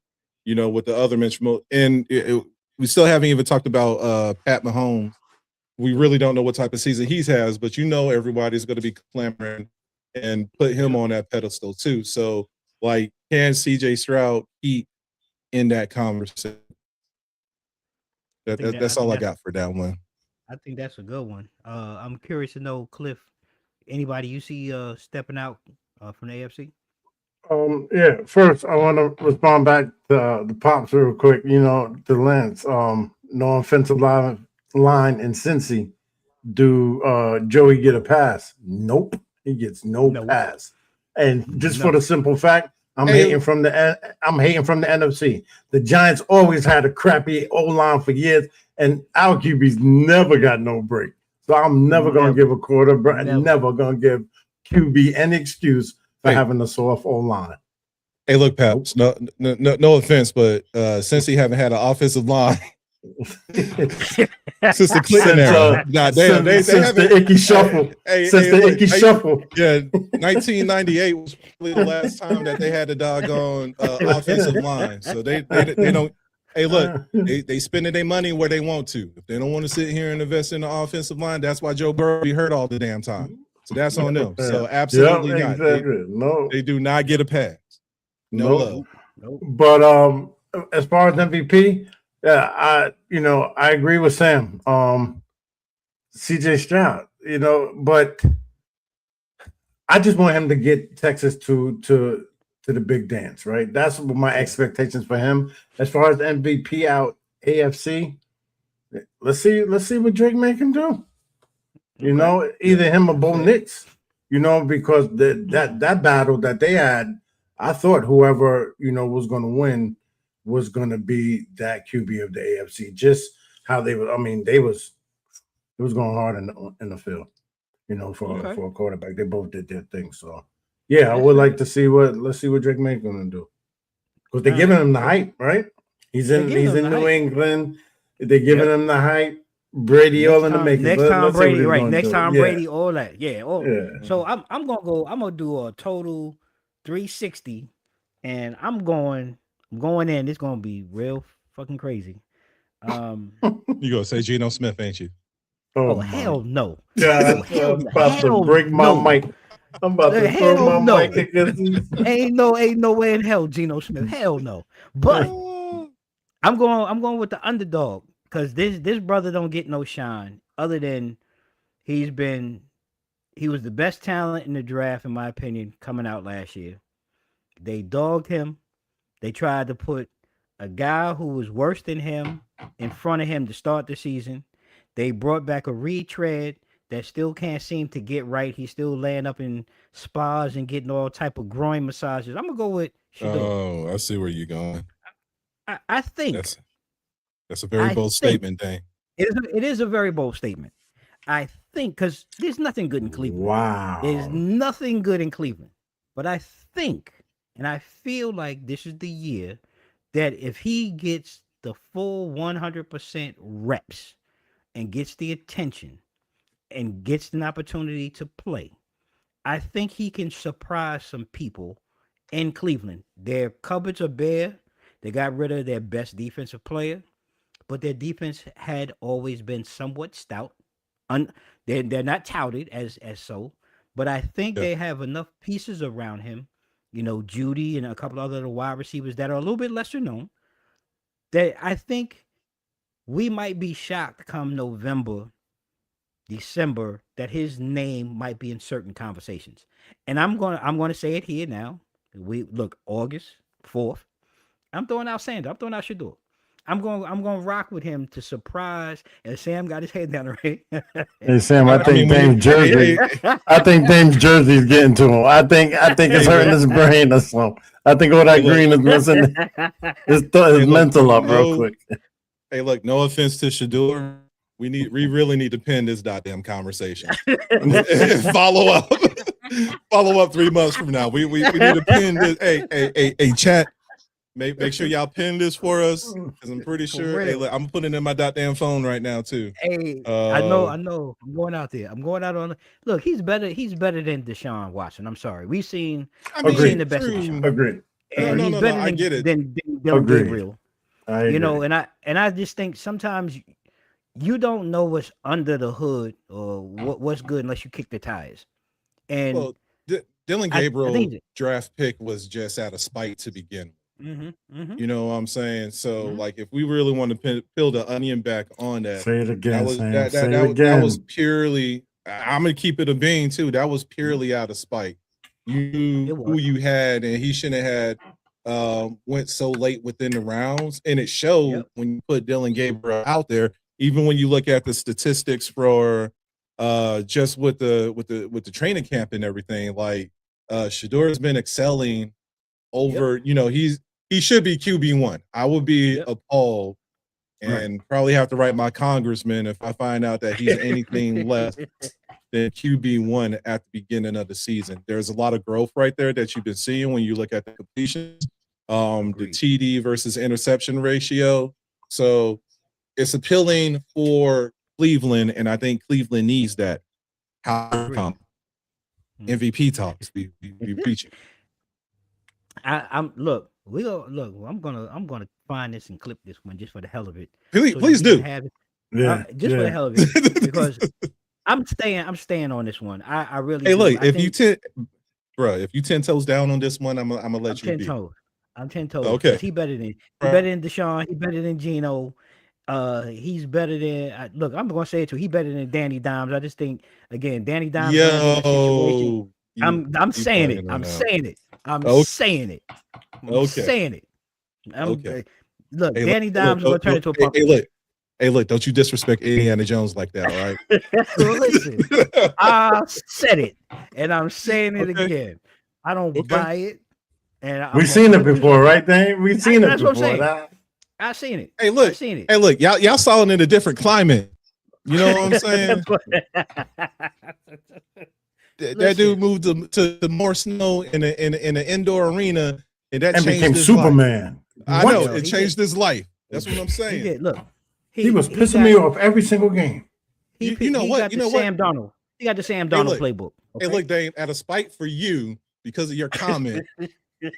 with the other mention. And we still haven't even talked about Pat Mahomes. We really don't know what type of season he has, but everybody's going to be clamoring and put him on that pedestal too. So, like, can CJ Stroud eat in that conversation? That's all I got for that one. I think that's a good one. I'm curious to know, Cliff, anybody you see stepping out from the AFC? First I want to respond back to the Pops real quick. The Lance, no offensive line in Cincy. Do Joey get a pass? Nope, he gets no pass. And just for the simple fact, I'm hating from the NFC. The Giants always had a crappy O-line for years, and our QBs never got no break. So I'm never gonna give a quarterback, never gonna give QB any excuse for having a soft O-line. Hey, look, Paps, no offense, but since he haven't had an offensive line Since the Clinton era. Nah, damn, they since haven't. the icky shuffle. Look, Shuffle. Yeah, 1998 was probably the last time that they had a doggone offensive line. So they don't. Hey, look, they spending their money where they want to. If they don't want to sit here and invest in the offensive line, that's why Joe Burrow be hurt all the damn time. So that's on them. So absolutely not. Exactly. They do not get a pass. No love. Nope. But as far as MVP, yeah, I agree with Sam. CJ Stroud, but I just want him to get Texas to the big dance, right? That's what my expectations for him. As far as MVP out AFC, let's see what Drake May can do. Either him or Bo Nix, because that battle that they had, I thought whoever was going to win was going to be that QB of the AFC. Just how they were. I mean, it was going hard in the field. For a quarterback, they both did their thing. So yeah, I would like to see let's see what Drake May's going to do, because they're giving him the hype, right? He's in New England. They're giving him the hype. Brady all in the making. Next time Brady, right? Next time Brady, all that. Yeah. So I'm gonna do a total 360, and I'm going in. It's gonna be real fucking crazy. You gonna say Geno Smith, ain't you? Oh hell no! Yeah, I'm about to break my mic. I'm about to throw my mic against these. Ain't no way in hell, Geno Smith. Hell no. But I'm going with the underdog, because this brother don't get no shine other than he was the best talent in the draft, in my opinion, coming out last year. They dogged him. They tried to put a guy who was worse than him in front of him to start the season. They brought back a retread that still can't seem to get right. He's still laying up in spas and getting all type of groin massages. I'm gonna go with Shador. Oh, I see where you're going. I think that's a very bold statement, Dane. It is a very bold statement. I think, because there's nothing good in Cleveland. Wow. There's nothing good in Cleveland. But I think, and I feel like this is the year that if he gets the full 100% reps and gets the attention and gets an opportunity to play, I think he can surprise some people in Cleveland. Their cupboards are bare. They got rid of their best defensive player, but their defense had always been somewhat stout. They're not touted as so, but I think they have enough pieces around him, Judy and a couple of other wide receivers that are a little bit lesser known, that I think we might be shocked come November, December, that his name might be in certain conversations. And I'm gonna say it here now. August 4th. I'm throwing out Sanders. I'm throwing out Shador. I'm going rock with him to surprise. And Sam got his head down right. Hey Sam, I think Dame's jersey is getting to him. I think it's hurting his brain or something. I think all that green is missing his mental up real quick. Hey, look, no offense to Shador. We really need to pin this goddamn conversation. Follow up 3 months from now. We need to pin this. Hey, chat. Make sure y'all pin this for us, because I'm pretty sure. Hey, look, I'm putting it in my goddamn phone right now too. Hey, I know. I'm going out there. I'm going out on. Look, he's better than Deshaun Watson. I'm sorry. We've seen the best of Deshaun. Agreed. And he's better I get it. than Dylan Gabriel. I and I just think sometimes you don't know what's under the hood or what's good unless you kick the tires. And Dylan Gabriel draft pick was just out of spite to begin with. You know what I'm saying? So, like, if we really want to peel the onion back on that, say it again. That was purely. I'm gonna keep it a bean too. That was purely out of spite. You knew who you had, and he shouldn't have had went so late within the rounds, and it showed when you put Dylan Gabriel out there. Even when you look at the statistics for just with the training camp and everything, like Shador has been excelling over. He should be QB1. I would be appalled and probably have to write my congressman if I find out that he's anything less than QB1 at the beginning of the season. There's a lot of growth right there that you've been seeing when you look at the completions, the TD versus interception ratio. So it's appealing for Cleveland, and I think Cleveland needs that. How MVP talks we preaching. I'm look. We go look. I'm gonna find this and clip this one just for the hell of it. Please, so please we can do. have it, Yeah, just for the hell of it, because I'm staying on this one. I really. Hey, do. look, I if think you 10 toes down on this one, I'm gonna let I'm you 10 be. toes. I'm 10 toes. Okay. Because he better than Deshaun. He better than Geno. He's better than look. I'm gonna say it too. He better than Danny Dimes. I just think again, Danny Dimes handling the situation. I'm saying it. I'm saying it. I'm saying it. I'm saying it. Okay. Look, Hey, Danny Dimes is gonna turn into a pump. Hey, look, don't you disrespect Indiana Jones like that, all right? Listen, I said it, and I'm saying it again. I don't buy it, and we've seen it before, right, Dane? We've seen it that's before. What I'm saying. I've seen it. Hey, look. I've seen it. Hey, look, y'all saw it in a different climate. You know what I'm saying? That dude moved to more snow in an indoor arena, and changed became his Superman. Life. I know it changed his life. That's what I'm saying. He did. Look, he was pissing me off every single game. You know what? Sam Darnold. He got the Sam Darnold playbook. Okay? Hey, look, Dave. Out of spite for you, because of your comment,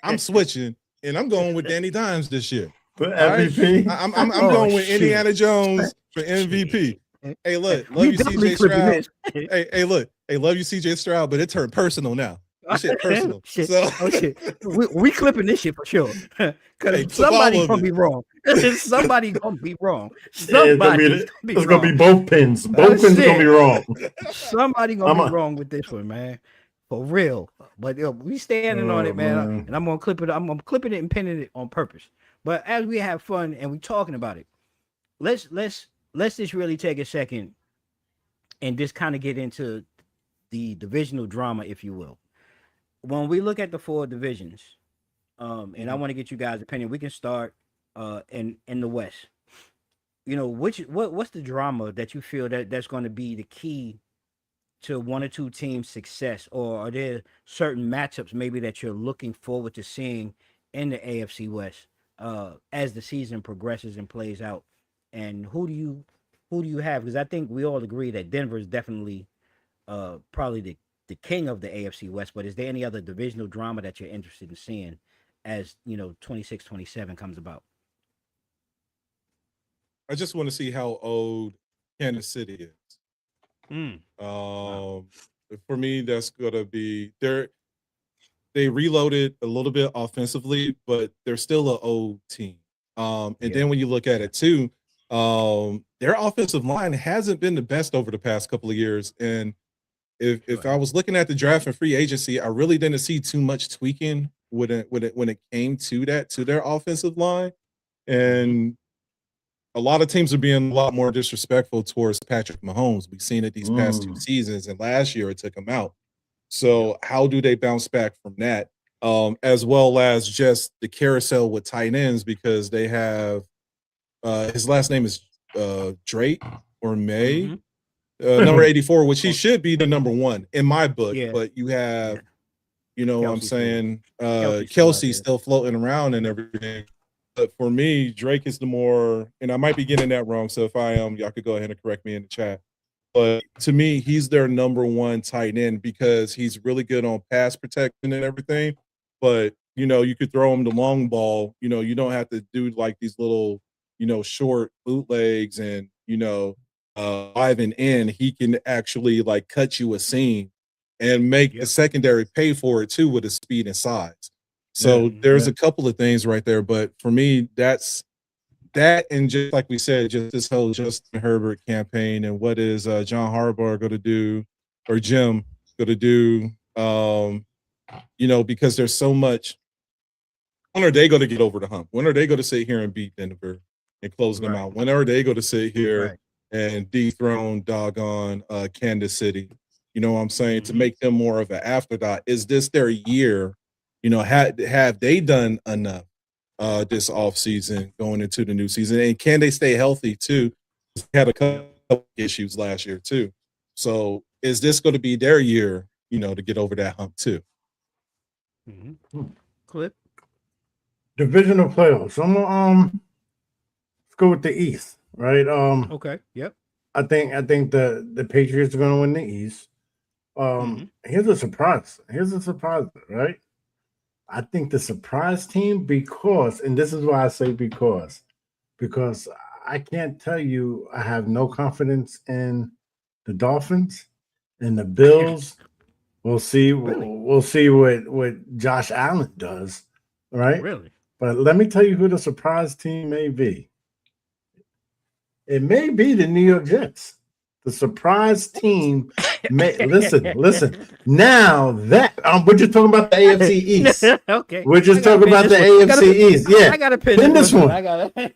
I'm switching and I'm going with Danny Dimes this year. For MVP, I'm going with Indiana Jones for MVP. Hey, look, love you, CJ Stroud. Hey, look, love you, CJ Stroud, but it turned personal now. This shit personal. Shit. So, shit. We clipping this shit for sure. Because somebody's gonna be wrong. Somebody gonna be wrong. It's gonna be both pins. Both pins gonna be wrong. Somebody gonna be wrong with this one, man. For real. But we standing on it, man. And I'm gonna clip it. I'm clipping it and pinning it on purpose. But as we have fun and we talking about it, let's just really take a second and just kind of get into the divisional drama, if you will. When we look at the 4 divisions, and I want to get you guys' opinion, we can start in the West. You know, what's the drama that you feel that's going to be the key to 1 or 2 teams' success, or are there certain matchups maybe that you're looking forward to seeing in the AFC West as the season progresses and plays out? And who do you have? Because I think we all agree that Denver is definitely probably the king of the AFC West, but is there any other divisional drama that you're interested in seeing as, 26-27 comes about? I just want to see how old Kansas City is. For me, that's gonna be they reloaded a little bit offensively, but they're still an old team. Then when you look at it too, their offensive line hasn't been the best over the past couple of years. And if I was looking at the draft and free agency, I really didn't see too much tweaking when it came to their offensive line. And a lot of teams are being a lot more disrespectful towards Patrick Mahomes. We've seen it these past 2 seasons, and last year it took him out. So how do they bounce back from that? As well as just the carousel with tight ends, because they have his last name is Drake or May. Number 84, which he should be the number 1 in my book, but you have, what I'm saying, Kelsey still floating around and everything. But for me, Drake is the more, and I might be getting that wrong, so if I am, y'all could go ahead and correct me in the chat. But to me, he's their number 1 tight end because he's really good on pass protection and everything. But, you could throw him the long ball. You don't have to do like these little, short bootlegs and, 5 and in. He can actually like cut you a seam and make the secondary pay for it too with his speed and size. So there's a couple of things right there. But for me, that's that. And just like we said, just this whole Justin Herbert campaign and what is John Harbaugh going to do, or Jim going to do, because there's so much. When are they going to get over the hump? When are they going to sit here and beat Denver and close them out? When are they going to sit here and dethrone doggone Kansas City? You know what I'm saying? To make them more of an afterthought. Is this their year? Have they done enough this offseason going into the new season? And can they stay healthy too? They had a couple issues last year too. So is this going to be their year, to get over that hump too? Clip. Divisional playoffs. Let's go with the East. right? Okay. Yep. I think the Patriots are going to win the East. Here's a surprise. Right? I think the surprise team because, and this is why I say because I can't tell you I have no confidence in the Dolphins and the Bills. We'll see. Really? We'll see what Josh Allen does, right? Really? But let me tell you who the surprise team may be. It may be the New York Jets. The surprise team may listen. Now that we're just talking about the AFC East. Okay. We're just talking about the AFC East. Yeah. I gotta pin this one. I gotta Pin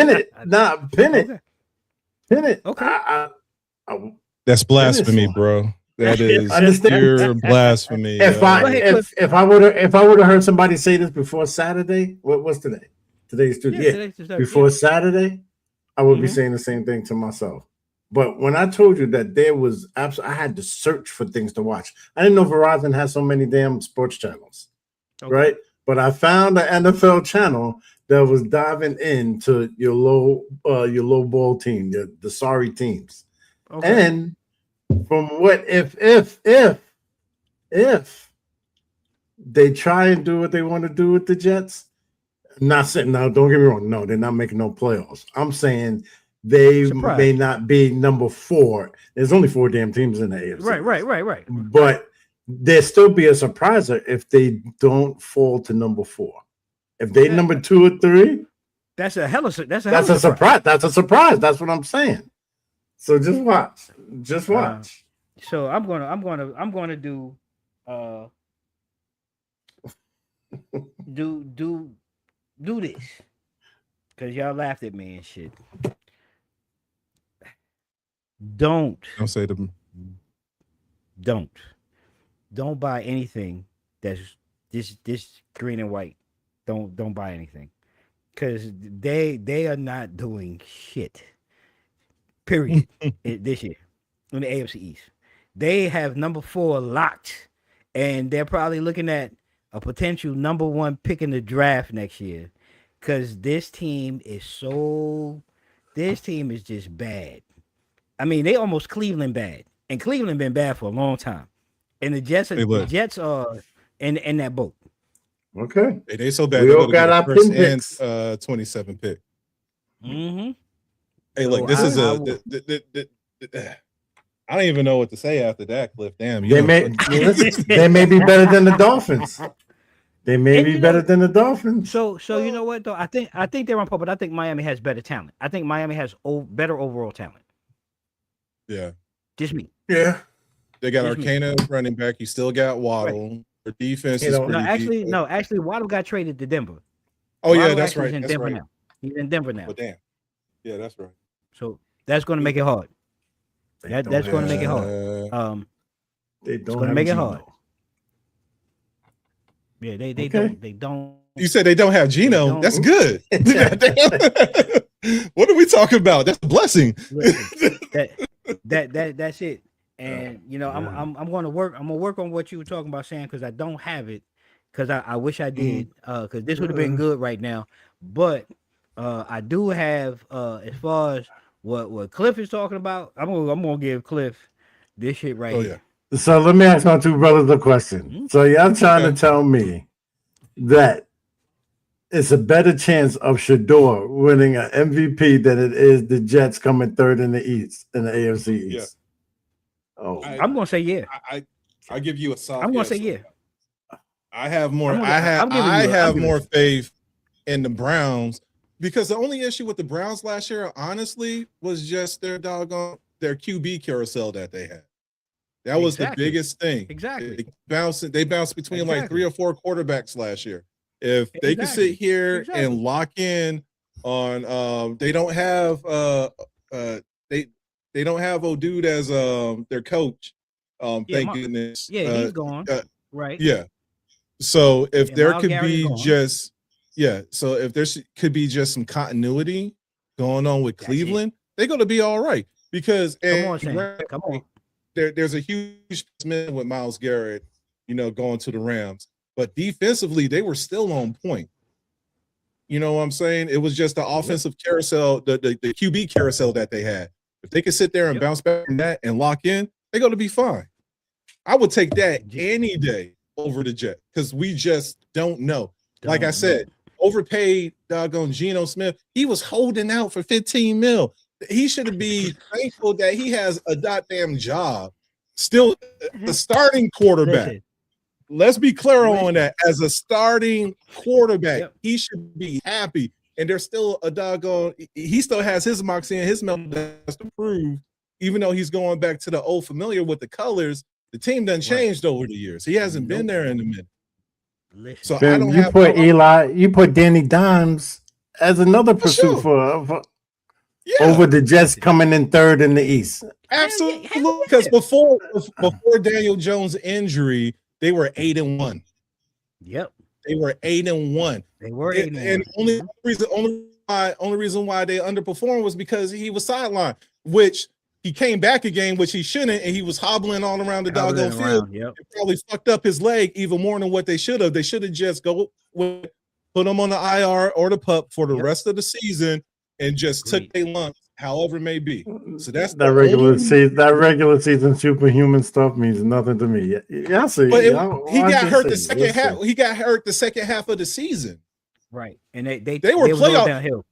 it. Nah, pin it. Okay. Pin it. Okay. That's blasphemy, one. bro. That is Understand? pure blasphemy. If I would have heard somebody say this before Saturday, what's today? Today's Tuesday. Before Saturday, I would be saying the same thing to myself. But when I told you that there was I had to search for things to watch. I didn't know Verizon has so many damn sports channels, right? But I found an NFL channel that was diving into your low ball team, the sorry teams, and from what if they try and do what they want to do with the Jets. Not saying no, don't get me wrong. No, they're not making no playoffs. I'm saying they may not be number 4. There's only 4 damn teams in the AFC. Right. But there still be a surpriser if they don't fall to number 4. If they number 2 or 3, that's a hell of a surprise. That's a surprise. That's what I'm saying. So just watch. Just watch. So I'm gonna do do this because y'all laughed at me and shit. Don't say them. Don't buy anything that's this green and white. Don't buy anything because they are not doing shit. Period. This year in the AFC East, they have number 4 locked, and they're probably looking at a potential number 1 pick in the draft next year because this team is just bad. I mean, they almost Cleveland bad, and Cleveland been bad for a long time, and the Jets are in that boat. Okay, they so bad. We all got our first pin picks. And 27 pick. Hey, look, this is I don't even know what to say after that, Cliff. Damn, they may be better than the Dolphins. They may be better than the Dolphins. So you know what though? I think they're on par, but I think Miami has better talent. I think Miami has better overall talent. Yeah, just me. Yeah, they got Arcana running back. You still got Waddle. Right. Their defense is pretty actually, Waddle got traded to Denver. Oh Waddle yeah, that's right. He's in Denver now. He's in Denver now. Oh damn. Yeah, that's right. So that's going to make it hard. That's going to make it hard. They don't it's going to make it hard. Yeah, they don't. You said they don't have Geno. That's good. What are we talking about? That's a blessing. That's it. And you know, I'm going to work. I'm gonna work on what you were talking about, Sam, because I don't have it. Because I wish I did. Because this would have been good right now. But I do have as far as what Cliff is talking about. I'm gonna give Cliff this shit right here. So let me ask my two brothers a question. So y'all trying to tell me that it's a better chance of Shador winning an MVP than it is the Jets coming third in the East, in the AFC East? Yeah. Oh, I'm gonna say yeah. I give you a soft. I'm gonna say yeah. I have more. I have more faith in the Browns because the only issue with the Browns last year, honestly, was just their QB carousel that they had. That was the biggest thing. Exactly. They bounced between like 3 or 4 quarterbacks last year. If they could sit here and lock in on they don't have they don't have dude as their coach. Thank goodness. Yeah, he's gone. Right. Yeah. So if there could be so if there could be just some continuity going on with Cleveland, they're gonna be all right. Because come on. There's a huge commitment with Myles Garrett, going to the Rams. But defensively, they were still on point. You know what I'm saying? It was just the offensive carousel, the QB carousel that they had. If they could sit there and bounce back from that and lock in, they're going to be fine. I would take that any day over the Jets because we just don't know. Like I said, overpaid doggone Geno Smith. He was holding out for 15 mil. He should be thankful that he has a goddamn job. Still a starting quarterback. Listen. Let's be clear on that. As a starting quarterback, he should be happy. And there's still a doggone, he still has his moxie and his mental to prove, even though he's going back to the old familiar with the colors. The team done changed over the years. He hasn't been there in a minute. So Ben, I don't you put Eli, you put Danny Dimes as another pursuit for over the Jets coming in third in the East. Absolutely, because before Daniel Jones' injury, they were 8-1. Yep, they were 8-1. They were 8-1. And only reason why they underperformed was because he was sidelined, which he came back again, which he shouldn't, and he was hobbling all around the doggone field. Yep. It probably fucked up his leg even more than what they should have. They should have just put him on the IR or the PUP for the rest of the season and just took their lumps, however it may be. So that's that regular season. That regular season superhuman stuff means nothing to me. Yeah, see. But he got hurt the second half. He got hurt the second half of the season. Right, and they were playoff downhill.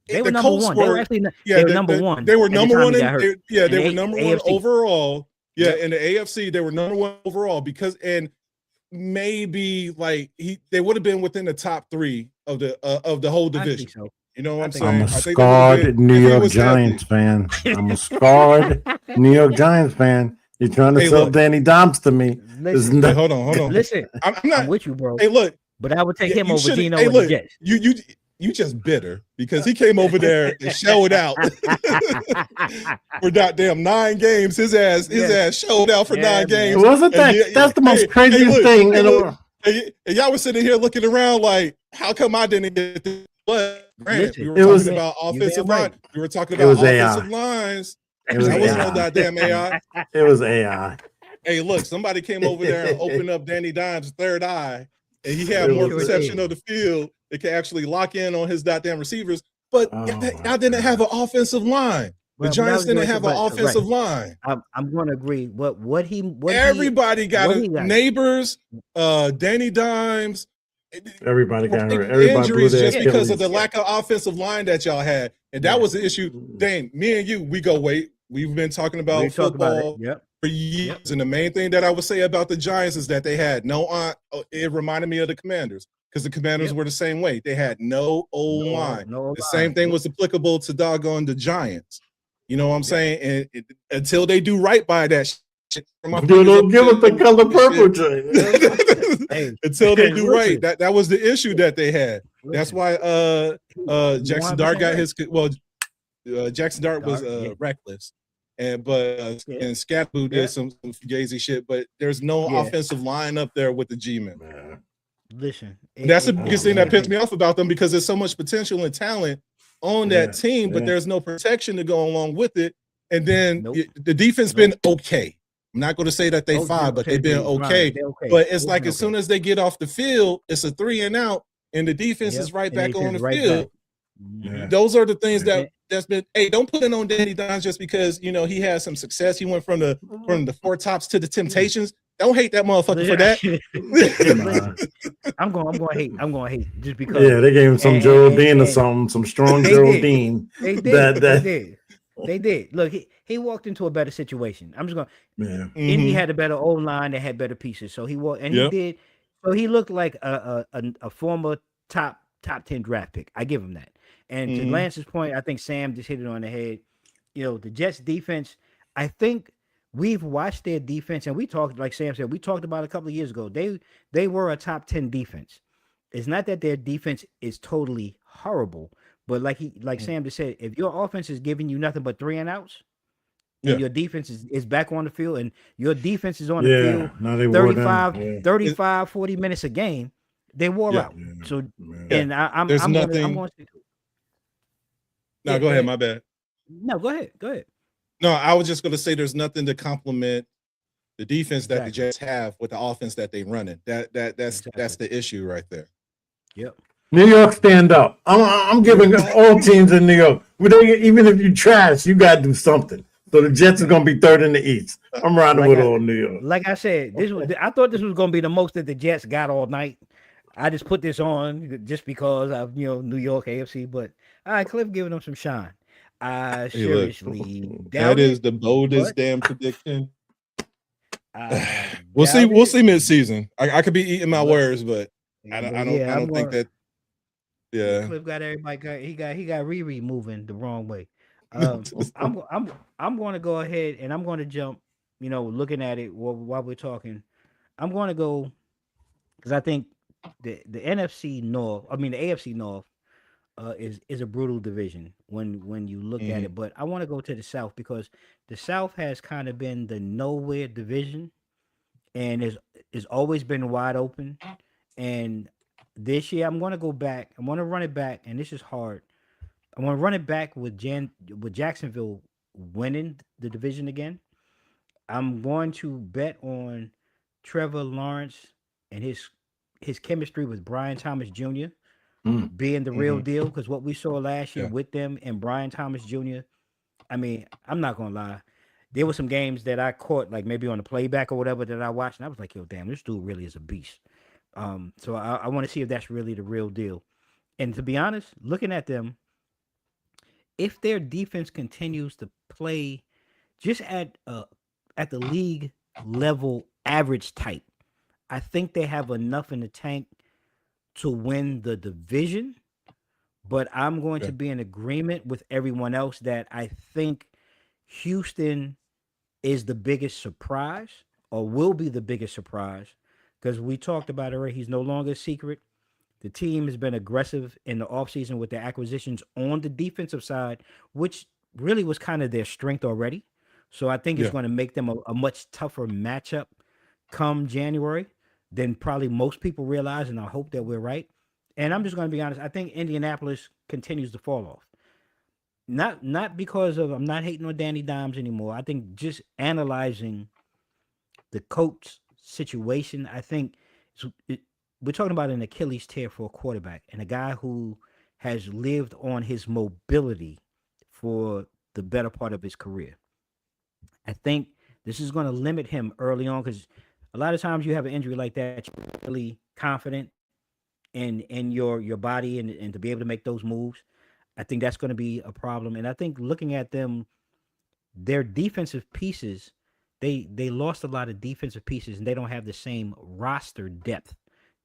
They were number one. They were actually they were number one. They were number one. They were number one overall. Yeah, in the AFC, they were number one overall because maybe like they would have been within the top three of the whole division. So. You know what I'm saying? I'm a scarred New York Giants fan. I'm a scarred New York Giants fan. You're trying to sell Danny Dimes to me. Listen, hold on. Listen, I'm not I'm with you, bro. Hey, look. But I would take him over Geno and the Jets. You just bitter because he came over there and showed out for goddamn 9 games. His ass showed out for 9 games. Wasn't that? That's the most craziest thing in the world. And y'all were sitting here looking around like, how come I didn't get this? But granted, we were talking about offensive line. We were talking about offensive lines. That was no goddamn AI. It was AI. Hey, look, somebody came over there and opened up Danny Dimes' third eye. And he had more perception of the field. It can actually lock in on his goddamn receivers. But y'all didn't have an offensive line. The Giants didn't have an offensive line. I'm going to agree. Everybody got Neighbors, Danny Dimes. Everybody got hurt. Everybody injuries just because of the lack of offensive line that y'all had. And that was the issue. Dane, me and you, we go wait. We've been talking about football. For years, and the main thing that I would say about the Giants is that they had it reminded me of the Commanders because the Commanders were the same way. They had no O-line. The same thing was applicable to doggone the Giants. You know what I'm saying? And until they do right by that shit. Don't give us the color purple, Jay. Until they do right. That was the issue that they had. That's why Jackson Dart got his Jackson Dart was reckless. And Scatboo did some fugazi shit, but there's no offensive line up there with the G-men. Listen, that's the biggest thing that pissed me off about them because there's so much potential and talent on that team, but there's no protection to go along with it. And then the defense been okay. I'm not going to say that they fine, but they've been okay. But it's like as soon as they get off the field, it's a 3 and out, and the defense is right back on the field. Those are the things that's been. Hey, don't put it on Danny Dimes just because he had some success. He went from the Four Tops to the Temptations. Don't hate that motherfucker for that. I'm going to hate just because. Yeah, they gave him some Geraldine or something, some strong Geraldine. They did. They did. Look, he walked into a better situation. I'm just going. Yeah. Indy had a better O line. They had better pieces, so he walked and he did. So he looked like a former top 10 draft pick. I give him that. And to Lance's point, I think Sam just hit it on the head. The Jets defense, I think we've watched their defense, and we talked, like Sam said, we talked about a couple of years ago. They were a top 10 defense. It's not that their defense is totally horrible, but like Sam just said, if your offense is giving you nothing but 3 and outs, and your defense is back on the field, and your defense is on the field 35, 40 minutes a game, they wore out. So, and I'm going to stick to it. No, go ahead. My bad. No, go ahead. No, I was just going to say there's nothing to compliment the defense that the Jets have with the offense that they running. That's the issue right there. Yep. New York stand up. I'm giving all teams in New York. Even if you trash, you gotta do something. So the Jets are gonna be third in the East. I'm riding with all New York. Like I said, I thought this was gonna be the most that the Jets got all night. I just put this on just because of New York AFC. But all right, Cliff giving them some shine. I Hey, look, seriously that doubt is it. the boldest but damn prediction. I We'll see. doubt We'll it. see mid-season. I could be eating my But, words, but I but don't. yeah, I I'm don't think going. that. Yeah. Cliff got everybody. He got Riri moving the wrong way. Um, I'm going to go ahead and I'm going to jump. Looking at it while we're talking, I'm going to go because I think the NFC North. I mean the AFC North is a brutal division when you look at Mhm. it. But I want to go to the South because the South has kind of been the nowhere division, and it's always been wide open. And this year, I'm going to go back. I'm going to run it back, and this is hard. I want to run it back with Jacksonville winning the division again. I'm going to bet on Trevor Lawrence and his chemistry with Brian Thomas Jr. Mm. being the real Mhm. deal because what we saw last year Yeah. with them and Brian Thomas Jr. I mean, I'm not gonna lie. There were some games that I caught, like maybe on the playback or whatever, that I watched, and I was like, "Yo, damn, this dude really is a beast." So I want to see if that's really the real deal. And to be honest, looking at them, if their defense continues to play just at the league level average type, I think they have enough in the tank to win the division. But I'm going to Okay. be in agreement with everyone else that I think Houston is the biggest surprise or will be the biggest surprise because we talked about it already. He's no longer a secret. The team has been aggressive in the offseason with their acquisitions on the defensive side, which really was kind of their strength already. So I think it's Yeah. going to make them a much tougher matchup come January than probably most people realize. And I hope that we're right. And I'm just going to be honest. I think Indianapolis continues to fall off. Not because of I'm not hating on Danny Dimes anymore. I think just analyzing the coach situation, I think we're talking about an Achilles tear for a quarterback and a guy who has lived on his mobility for the better part of his career. I think this is going to limit him early on because a lot of times you have an injury like that, you're really confident in your body and to be able to make those moves. I think that's going to be a problem. And I think looking at them, their defensive pieces, they lost a lot of defensive pieces and they don't have the same roster depth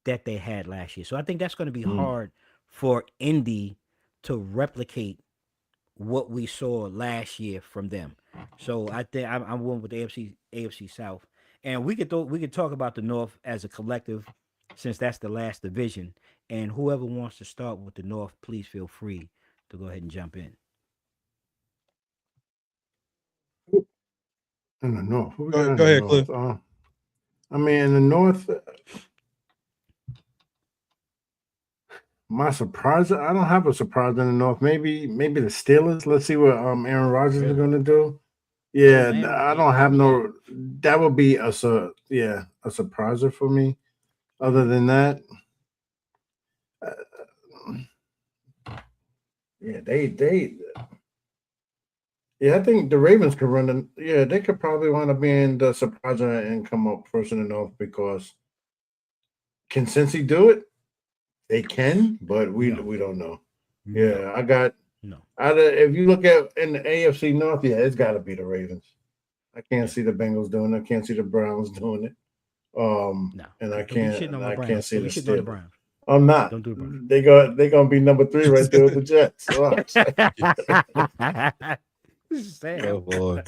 that they had last year. So I think that's going to be Mm. hard for Indy to replicate what we saw last year from them. So I think I'm going with the AFC South, and we could talk about the North as a collective, since that's the last division. And whoever wants to start with the North, please feel free to go ahead and jump in. In the North, who we Go, got go in the ahead, Cliff. North? I mean, in the North, my surprise. I don't have a surprise in the North. Maybe the Steelers. Let's see what Aaron Rodgers is going to do. Yeah, I don't have no. That would be a surpriser for me. Other than that, they. Yeah, I think the Ravens could run. Yeah, they could probably wind up being the surpriser and come up first in the North because can Cincy do it? They can, but we don't know. Yeah, I got. No. If you look at in the AFC North, yeah, it's got to be the Ravens. I can't see the Bengals doing it. I can't see the Browns doing it. No. And I Don't be can't. shitting on And the I Browns. can't see Don't the be shitting on the Steelers. Browns. I'm not. Don't do the Browns. They gonna be number 3 right there with the Jets. Watch. Sam. Oh boy.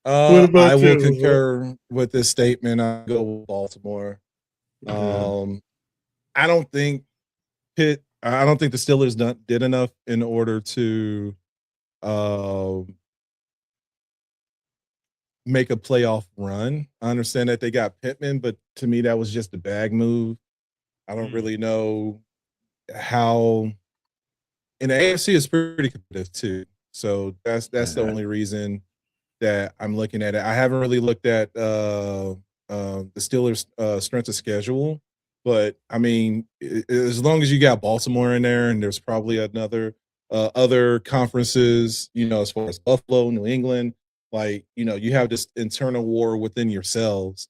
What about I will you? concur with this statement. I'll go with Baltimore. I don't think I don't think the Steelers did enough in order to make a playoff run. I understand that they got Pittman, but to me that was just a bag move. I don't really know how. And the AFC is pretty competitive too. So that's the only reason that I'm looking at it. I haven't really looked at the Steelers' strength of schedule. But I mean, as long as you got Baltimore in there, and there's probably another other conferences, as far as Buffalo, New England, like you have this internal war within yourselves.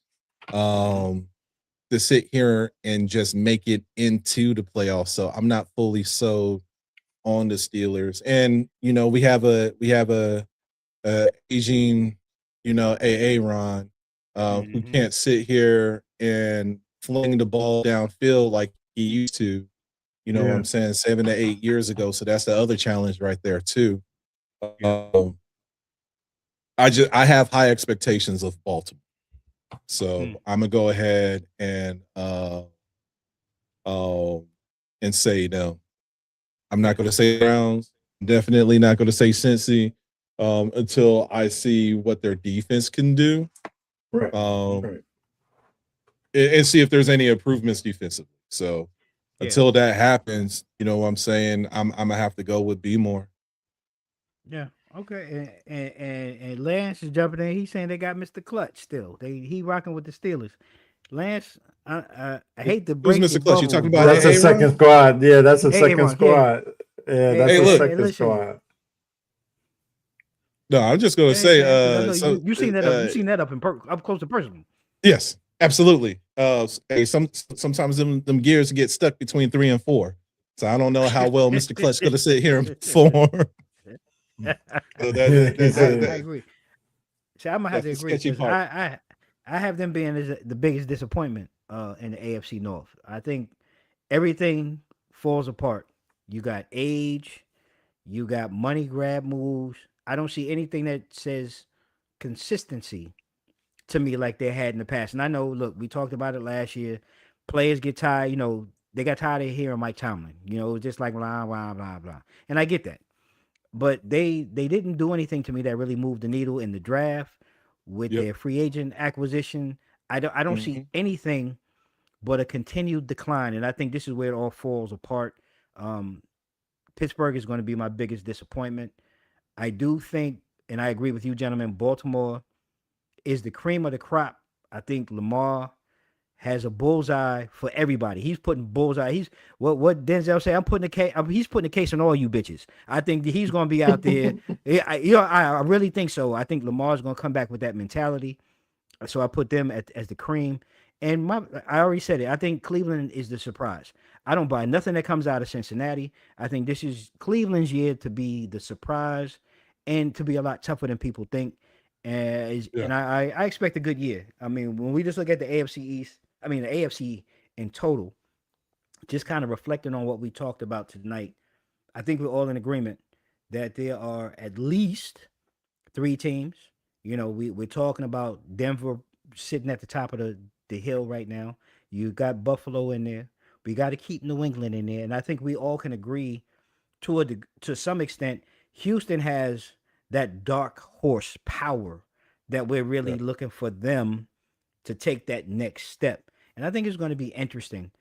To sit here and just make it into the playoffs. So I'm not fully sold on the Steelers. And we have a aging, AA Ron, who can't sit here and fling the ball downfield like he used to, what I'm saying, 7 to 8 years ago. So that's the other challenge right there too. I have high expectations of Baltimore. So I'm gonna go ahead and say no. I'm not gonna say Browns. Definitely not gonna say Cincy until I see what their defense can do. Right. And see if there's any improvements defensively. So until that happens, what I'm saying, I'm gonna have to go with B more. Yeah. Okay. And Lance is jumping in. He's saying they got Mr. Clutch still. He rocking with the Steelers. Lance, I hate to break Who's your Mr. Clutch? You bubble. talking about That's a second squad. Yeah, that's a second squad. Yeah, that's a second squad. No, I'm just gonna say. You seen that up? You seen that up close and personal? Yes, absolutely. Hey, sometimes them gears get stuck between 3 and 4. So I don't know how well Mr. Clutch gonna sit here and perform. I agree. See, I'm gonna have to agree because I have them being the biggest disappointment in the AFC North. I think everything falls apart. You got age, you got money grab moves. I don't see anything that says consistency to me like they had in the past. And I know, look, we talked about it last year. Players get tired, they got tired of hearing Mike Tomlin. It was just like blah, blah, blah, blah. And I get that. But they didn't do anything to me that really moved the needle in the draft with their free agent acquisition. I don't see anything but a continued decline. And I think this is where it all falls apart. Pittsburgh is going to be my biggest disappointment. I do think, and I agree with you, gentlemen, Baltimore is the cream of the crop. I think Lamar has a bullseye for everybody. He's putting bullseye. He's what Denzel say. He's putting a case on all you bitches. I think that he's going to be out there. I really think so. I think Lamar's going to come back with that mentality. So I put them as the cream. And I already said it. I think Cleveland is the surprise. I don't buy nothing that comes out of Cincinnati. I think this is Cleveland's year to be the surprise and to be a lot tougher than people think. And I expect a good year. I mean, when we just look at the AFC in total, just kind of reflecting on what we talked about tonight, I think we're all in agreement that there are at least 3 teams. We're talking about Denver sitting at the top of the hill right now. You got Buffalo in there. We got to keep New England in there. And I think we all can agree to some extent, Houston has that dark horse power that we're really looking for them to take that next step. And I think it's going to be interesting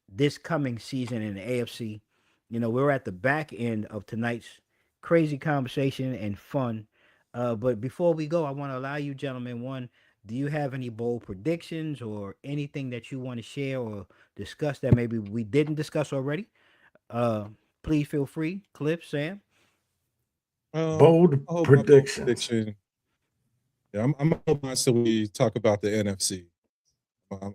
this coming season in the AFC. We're at the back end of tonight's crazy conversation and fun. But before we go, I want to allow you gentlemen, do you have any bold predictions or anything that you want to share or discuss that maybe we didn't discuss already? Please feel free. Cliff, Sam. Bold predictions. Prediction. Yeah, I'm hoping so we talk about the NFC.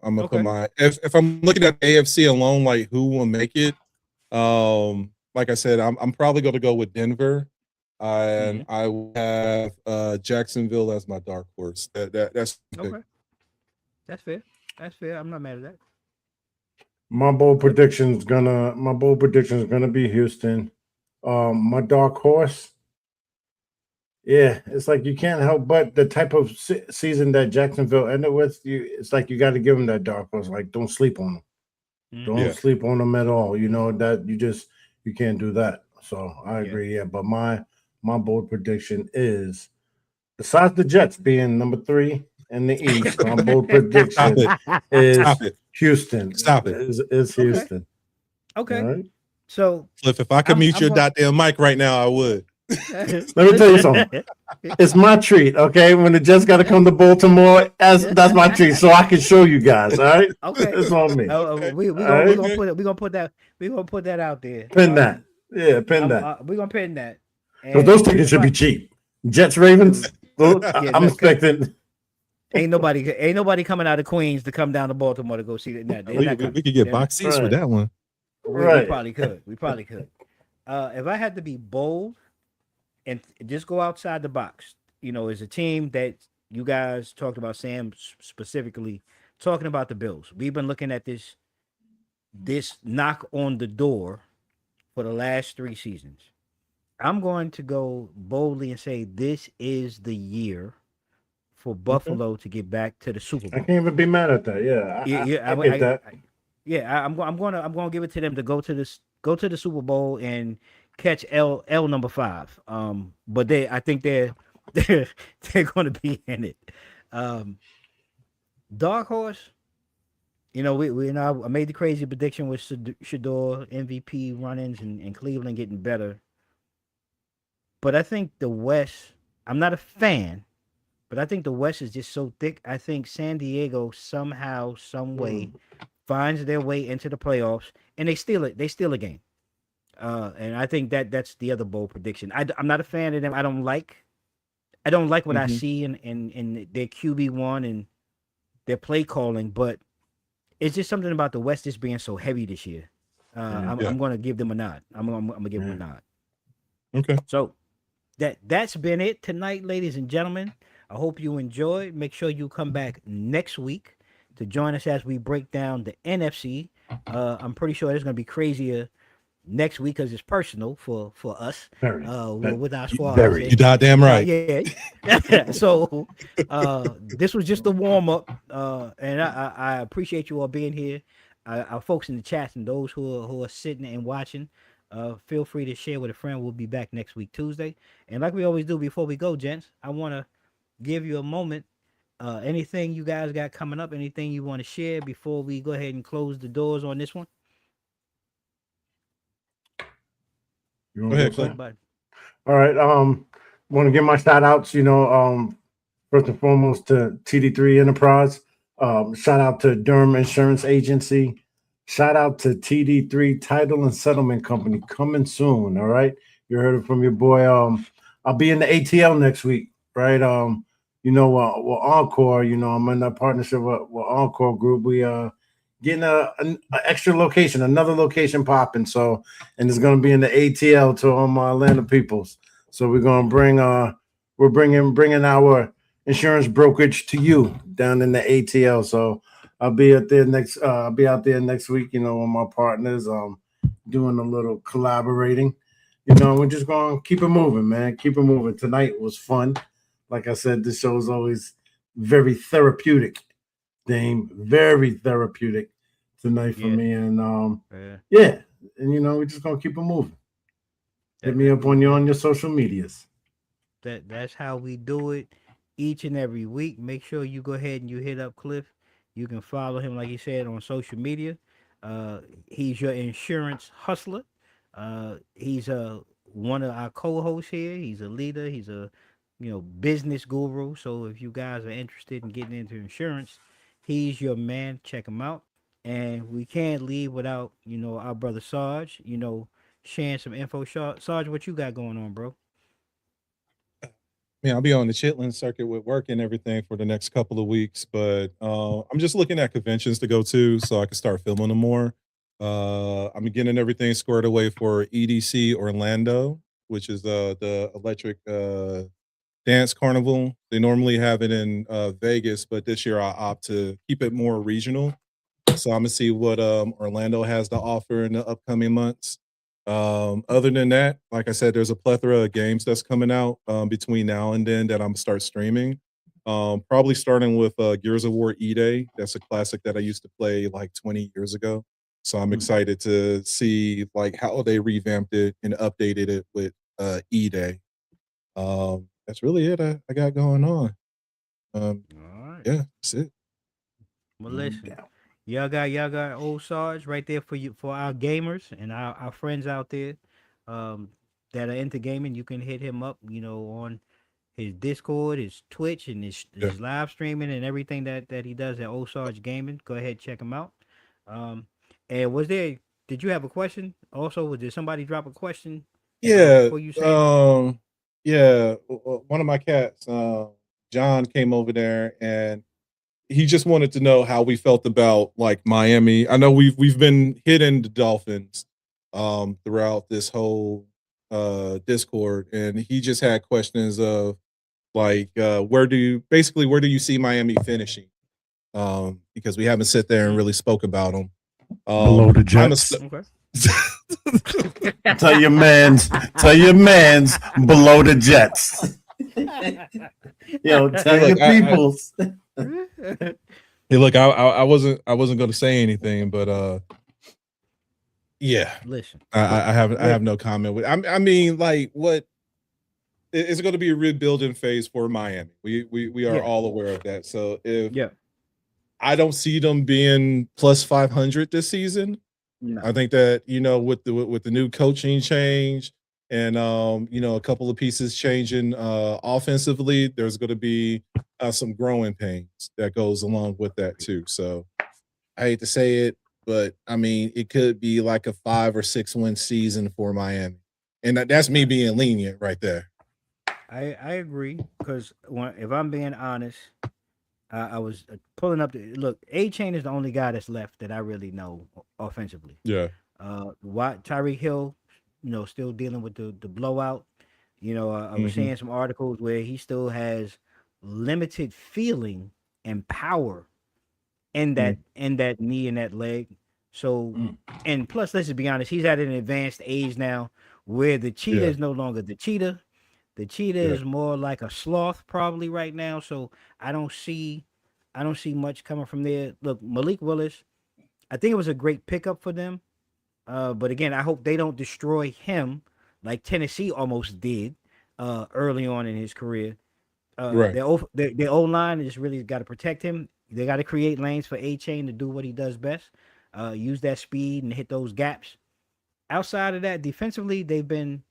I'm gonna put my if I'm looking at the AFC alone, like who will make it. Like I said, I'm probably going to go with Denver, and I will have Jacksonville as my dark horse. That's okay. That's fair. I'm not mad at that. My bold prediction is gonna be Houston. My dark horse. Yeah, it's like you can't help but the type of season that Jacksonville ended with. It's like you got to give them that dark horse. Like, don't sleep on them. Don't sleep on them at all. That you can't do that. So I agree. Yeah, but my bold prediction is, besides the Jets being number 3 in the East, my bold prediction is Houston. Stop it. Is Houston. Okay. All right? So, Cliff, if I could mute your goddamn mic right now, I would. Let me tell you something. It's my treat, okay? When the Jets got to come to Baltimore, that's my treat, so I can show you guys. All right, Okay. it's on me. We All gonna right, we gonna put that out there. pin that. Yeah, pin that. We gonna pin that. Because And those tickets should be cheap. Jets Ravens. Yeah, I'm expecting. ain't nobody coming out of Queens to come down to Baltimore to go see that. We could get box seats for Right. that one. We Right. probably could. We probably could. If I had to be bold and just go outside the box, as a team that you guys talked about, Sam specifically talking about the Bills. We've been looking at this knock on the door for the last 3 seasons. I'm going to go boldly and say this is the year for Buffalo to get back to the Super I Bowl. can't even be mad at that. Yeah, I get that. I'm going to give it to them to go to the Super Bowl and catch L number 5. But I think they're going to be in it. Dark horse. I made the crazy prediction with Shador MVP run-ins and Cleveland getting better. But I think the West. I'm not a fan, but I think the West is just so thick. I think San Diego somehow, some way, finds their way into the playoffs, and they steal it. They steal a game. And I think that's the other bold prediction. I'm not a fan of them. I don't like what I see in their QB1 and their play calling, but it's just something about the West just being so heavy this year. I'm going to give them a nod. I'm going to give them a nod. Okay. So that's been it tonight, ladies and gentlemen. I hope you enjoyed. Make sure you come back next week to join us as we break down the NFC. I'm pretty sure it's going to be crazier next week because it's personal for us with our squad. You goddamn right. Yeah. So this was just a warm up, and I appreciate you all being here. Our folks in the chat and those who are sitting and watching. Feel free to share with a friend. We'll be back next week, Tuesday. And like we always do before we go, gents, I want to give you a moment. Anything you guys got coming up, anything you want to share before we go ahead and close the doors on this one? You go ahead, Clay. Bye. All right. Want to give my shout outs, first and foremost to TD3 Enterprise. Shout out to Durham Insurance Agency. Shout out to TD3 Title and Settlement Company coming soon. All right. You heard it from your boy. I'll be in the ATL next week, right? With Encore, I'm in a partnership with Encore Group. We getting an extra location, another location popping. So, and it's gonna be in the ATL to all my Atlanta peoples. So we're gonna bringing our insurance brokerage to you down in the ATL. So I'll be out there next. I'll be out there next week. With my partners. Doing a little collaborating. We're just gonna keep it moving, man. Keep it moving. Tonight was fun. Like I said, this show is always very therapeutic. Dame, very therapeutic tonight for me. And and we're just gonna keep it moving. Hit me up on your social medias. That's how we do it each and every week. Make sure you go ahead and you hit up Cliff. You can follow him, like he said, on social media. He's your insurance hustler. He's one of our co-hosts here. He's a leader. He's a business guru. So if you guys are interested in getting into insurance, he's your man. Check him out. And we can't leave without our brother Sarge. Sharing some info. Sarge, what you got going on, bro? Yeah, I'll be on the Chitlin circuit with work and everything for the next couple of weeks, but I'm just looking at conventions to go to so I can start filming them more. I'm getting everything squared away for EDC Orlando, which is the electric dance carnival. They normally have it in Vegas, but this year I opt to keep it more regional. So I'm gonna see what Orlando has to offer in the upcoming months. Other than that, like I said, there's a plethora of games that's coming out between now and then that I'm gonna start streaming. Probably starting with Gears of War E-Day. That's a classic that I used to play like 20 years ago. So I'm excited to see like how they revamped it and updated it with E-Day. That's really it I got going on. All right. Yeah, that's it. Well, listen, y'all got old Sarge right there for you, for our gamers and our friends out there. that are into gaming, you can hit him up, on his Discord, his Twitch, and his live streaming and everything that he does at Osage Gaming. Go ahead, check him out. And did you have a question? Also, did somebody drop a question? Yeah. For you saying Yeah. One of my cats, John, came over there and he just wanted to know how we felt about like Miami. I know we've been hitting the Dolphins throughout this whole Discord, and he just had questions of like where do you see Miami finishing? Because we haven't sat there and really spoke about them. Below the Jets. okay. Tell your mans below the Jets. Yo, tell your peoples. Hey, look, I wasn't going to say anything, but yeah. Listen, I have no comment with. I mean, like, what? It's going to be a rebuilding phase for Miami. We are all aware of that. So if I don't see them being plus 500 this season. No. I think that with the new coaching change and a couple of pieces changing offensively, there's going to be some growing pains that goes along with that too. So I hate to say it, but I mean it could be like a 5 or 6 win season for Miami, and that's me being lenient right there. I agree because if I'm being honest, I was pulling up look. A-Chain is the only guy that's left that I really know offensively. Yeah. Tyreek Hill, still dealing with the blowout. I was seeing some articles where he still has limited feeling and power in that knee and that leg. So, and plus, let's just be honest, he's at an advanced age now where the cheetah is no longer the cheetah. The cheetah is more like a sloth probably right now. So I don't see much coming from there. Look, Malik Willis, I think it was a great pickup for them. But again, I hope they don't destroy him like Tennessee almost did early on in his career. Right. Their O-line just really got to protect him. They got to create lanes for A-Chain to do what he does best. Use that speed and hit those gaps. Outside of that, defensively, they've been,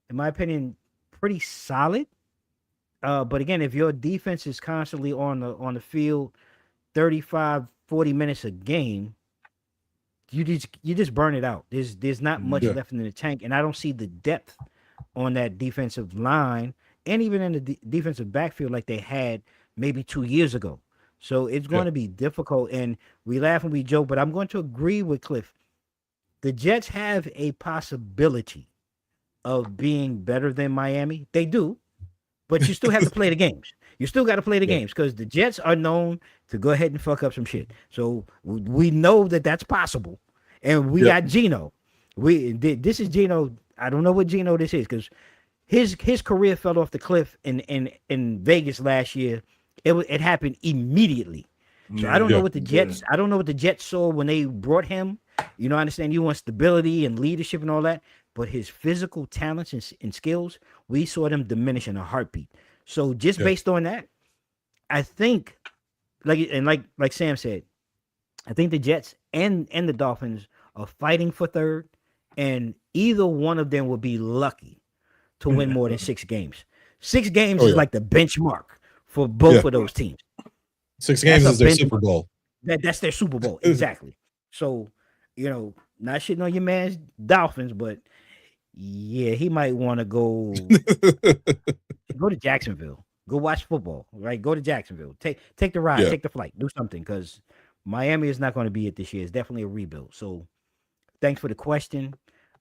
in my opinion, pretty solid. But again, if your defense is constantly on the field 35, 40 minutes a game, you just burn it out. There's not much left in the tank, and I don't see the depth on that defensive line and even in the defensive backfield like they had maybe 2 years ago. So it's going to be difficult, and we laugh and we joke, but I'm going to agree with Cliff. The Jets have a possibility of being better than Miami. They do, but you still have to play the games. You still got to play the games because the Jets are known to go ahead and fuck up some shit. So we know that that's possible, and we got Geno. This is Geno. I don't know what Geno this is because his career fell off the cliff in Vegas last year. It happened immediately. So I don't know what the Jets. I don't know what the Jets saw when they brought him. I understand you want stability and leadership and all that, but his physical talents and skills, we saw them diminish in a heartbeat. So just based on that, I think, like Sam said, I think the Jets and the Dolphins are fighting for third, and either one of them will be lucky to win more than 6 games. 6 games is like the benchmark for both of those teams. 6 games is their Super Bowl. That's their Super Bowl, exactly. So, not shitting on your man's Dolphins, but he might want to go to Jacksonville. Go watch football, right? Go to Jacksonville. Take the ride, take the flight, do something, because Miami is not going to be it this year. It's definitely a rebuild. So, thanks for the question.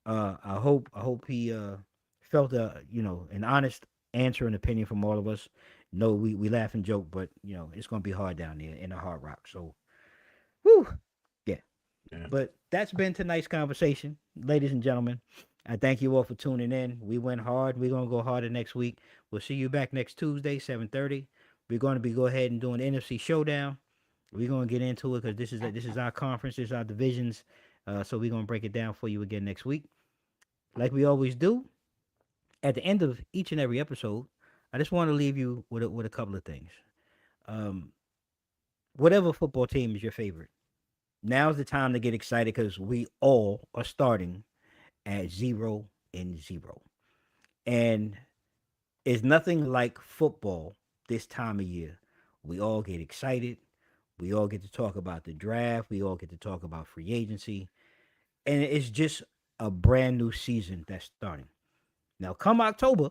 I hope he felt an honest answer and opinion from all of us. No, we laugh and joke, but it's gonna be hard down there in the Hard Rock. So, yeah. But that's been tonight's conversation, ladies and gentlemen. I thank you all for tuning in. We went hard. We're gonna go harder next week. We'll see you back next Tuesday, 7:30. We're going to go ahead and do an NFC showdown. We're gonna get into it because this is our conference, this is our divisions. So we're gonna break it down for you again next week, like we always do. At the end of each and every episode, I just want to leave you with a couple of things. Whatever football team is your favorite, now's the time to get excited because we all are starting at 0-0. And it's nothing like football this time of year. We all get excited. We all get to talk about the draft. We all get to talk about free agency. And it's just a brand new season that's starting. Now, come October,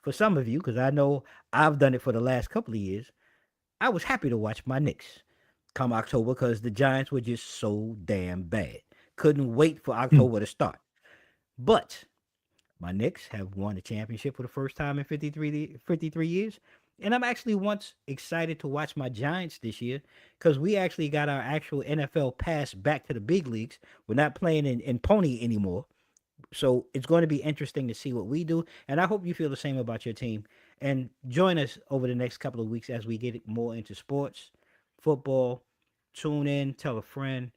for some of you, because I know I've done it for the last couple of years, I was happy to watch my Knicks come October because the Giants were just so damn bad. Couldn't wait for October to start. But my Knicks have won a championship for the first time in 53 years. And I'm actually once excited to watch my Giants this year because we actually got our actual NFL pass back to the big leagues. We're not playing in Pony anymore. So it's going to be interesting to see what we do. And I hope you feel the same about your team. And join us over the next couple of weeks as we get more into sports, football. Tune in, tell a friend.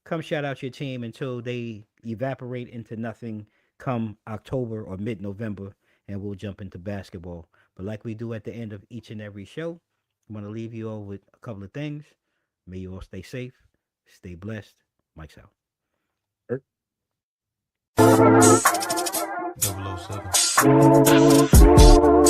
Come shout out your team until they evaporate into nothing come October or mid-November, and we'll jump into basketball. But like we do at the end of each and every show, I'm going to leave you all with a couple of things. May you all stay safe, stay blessed. Mike's out. 007.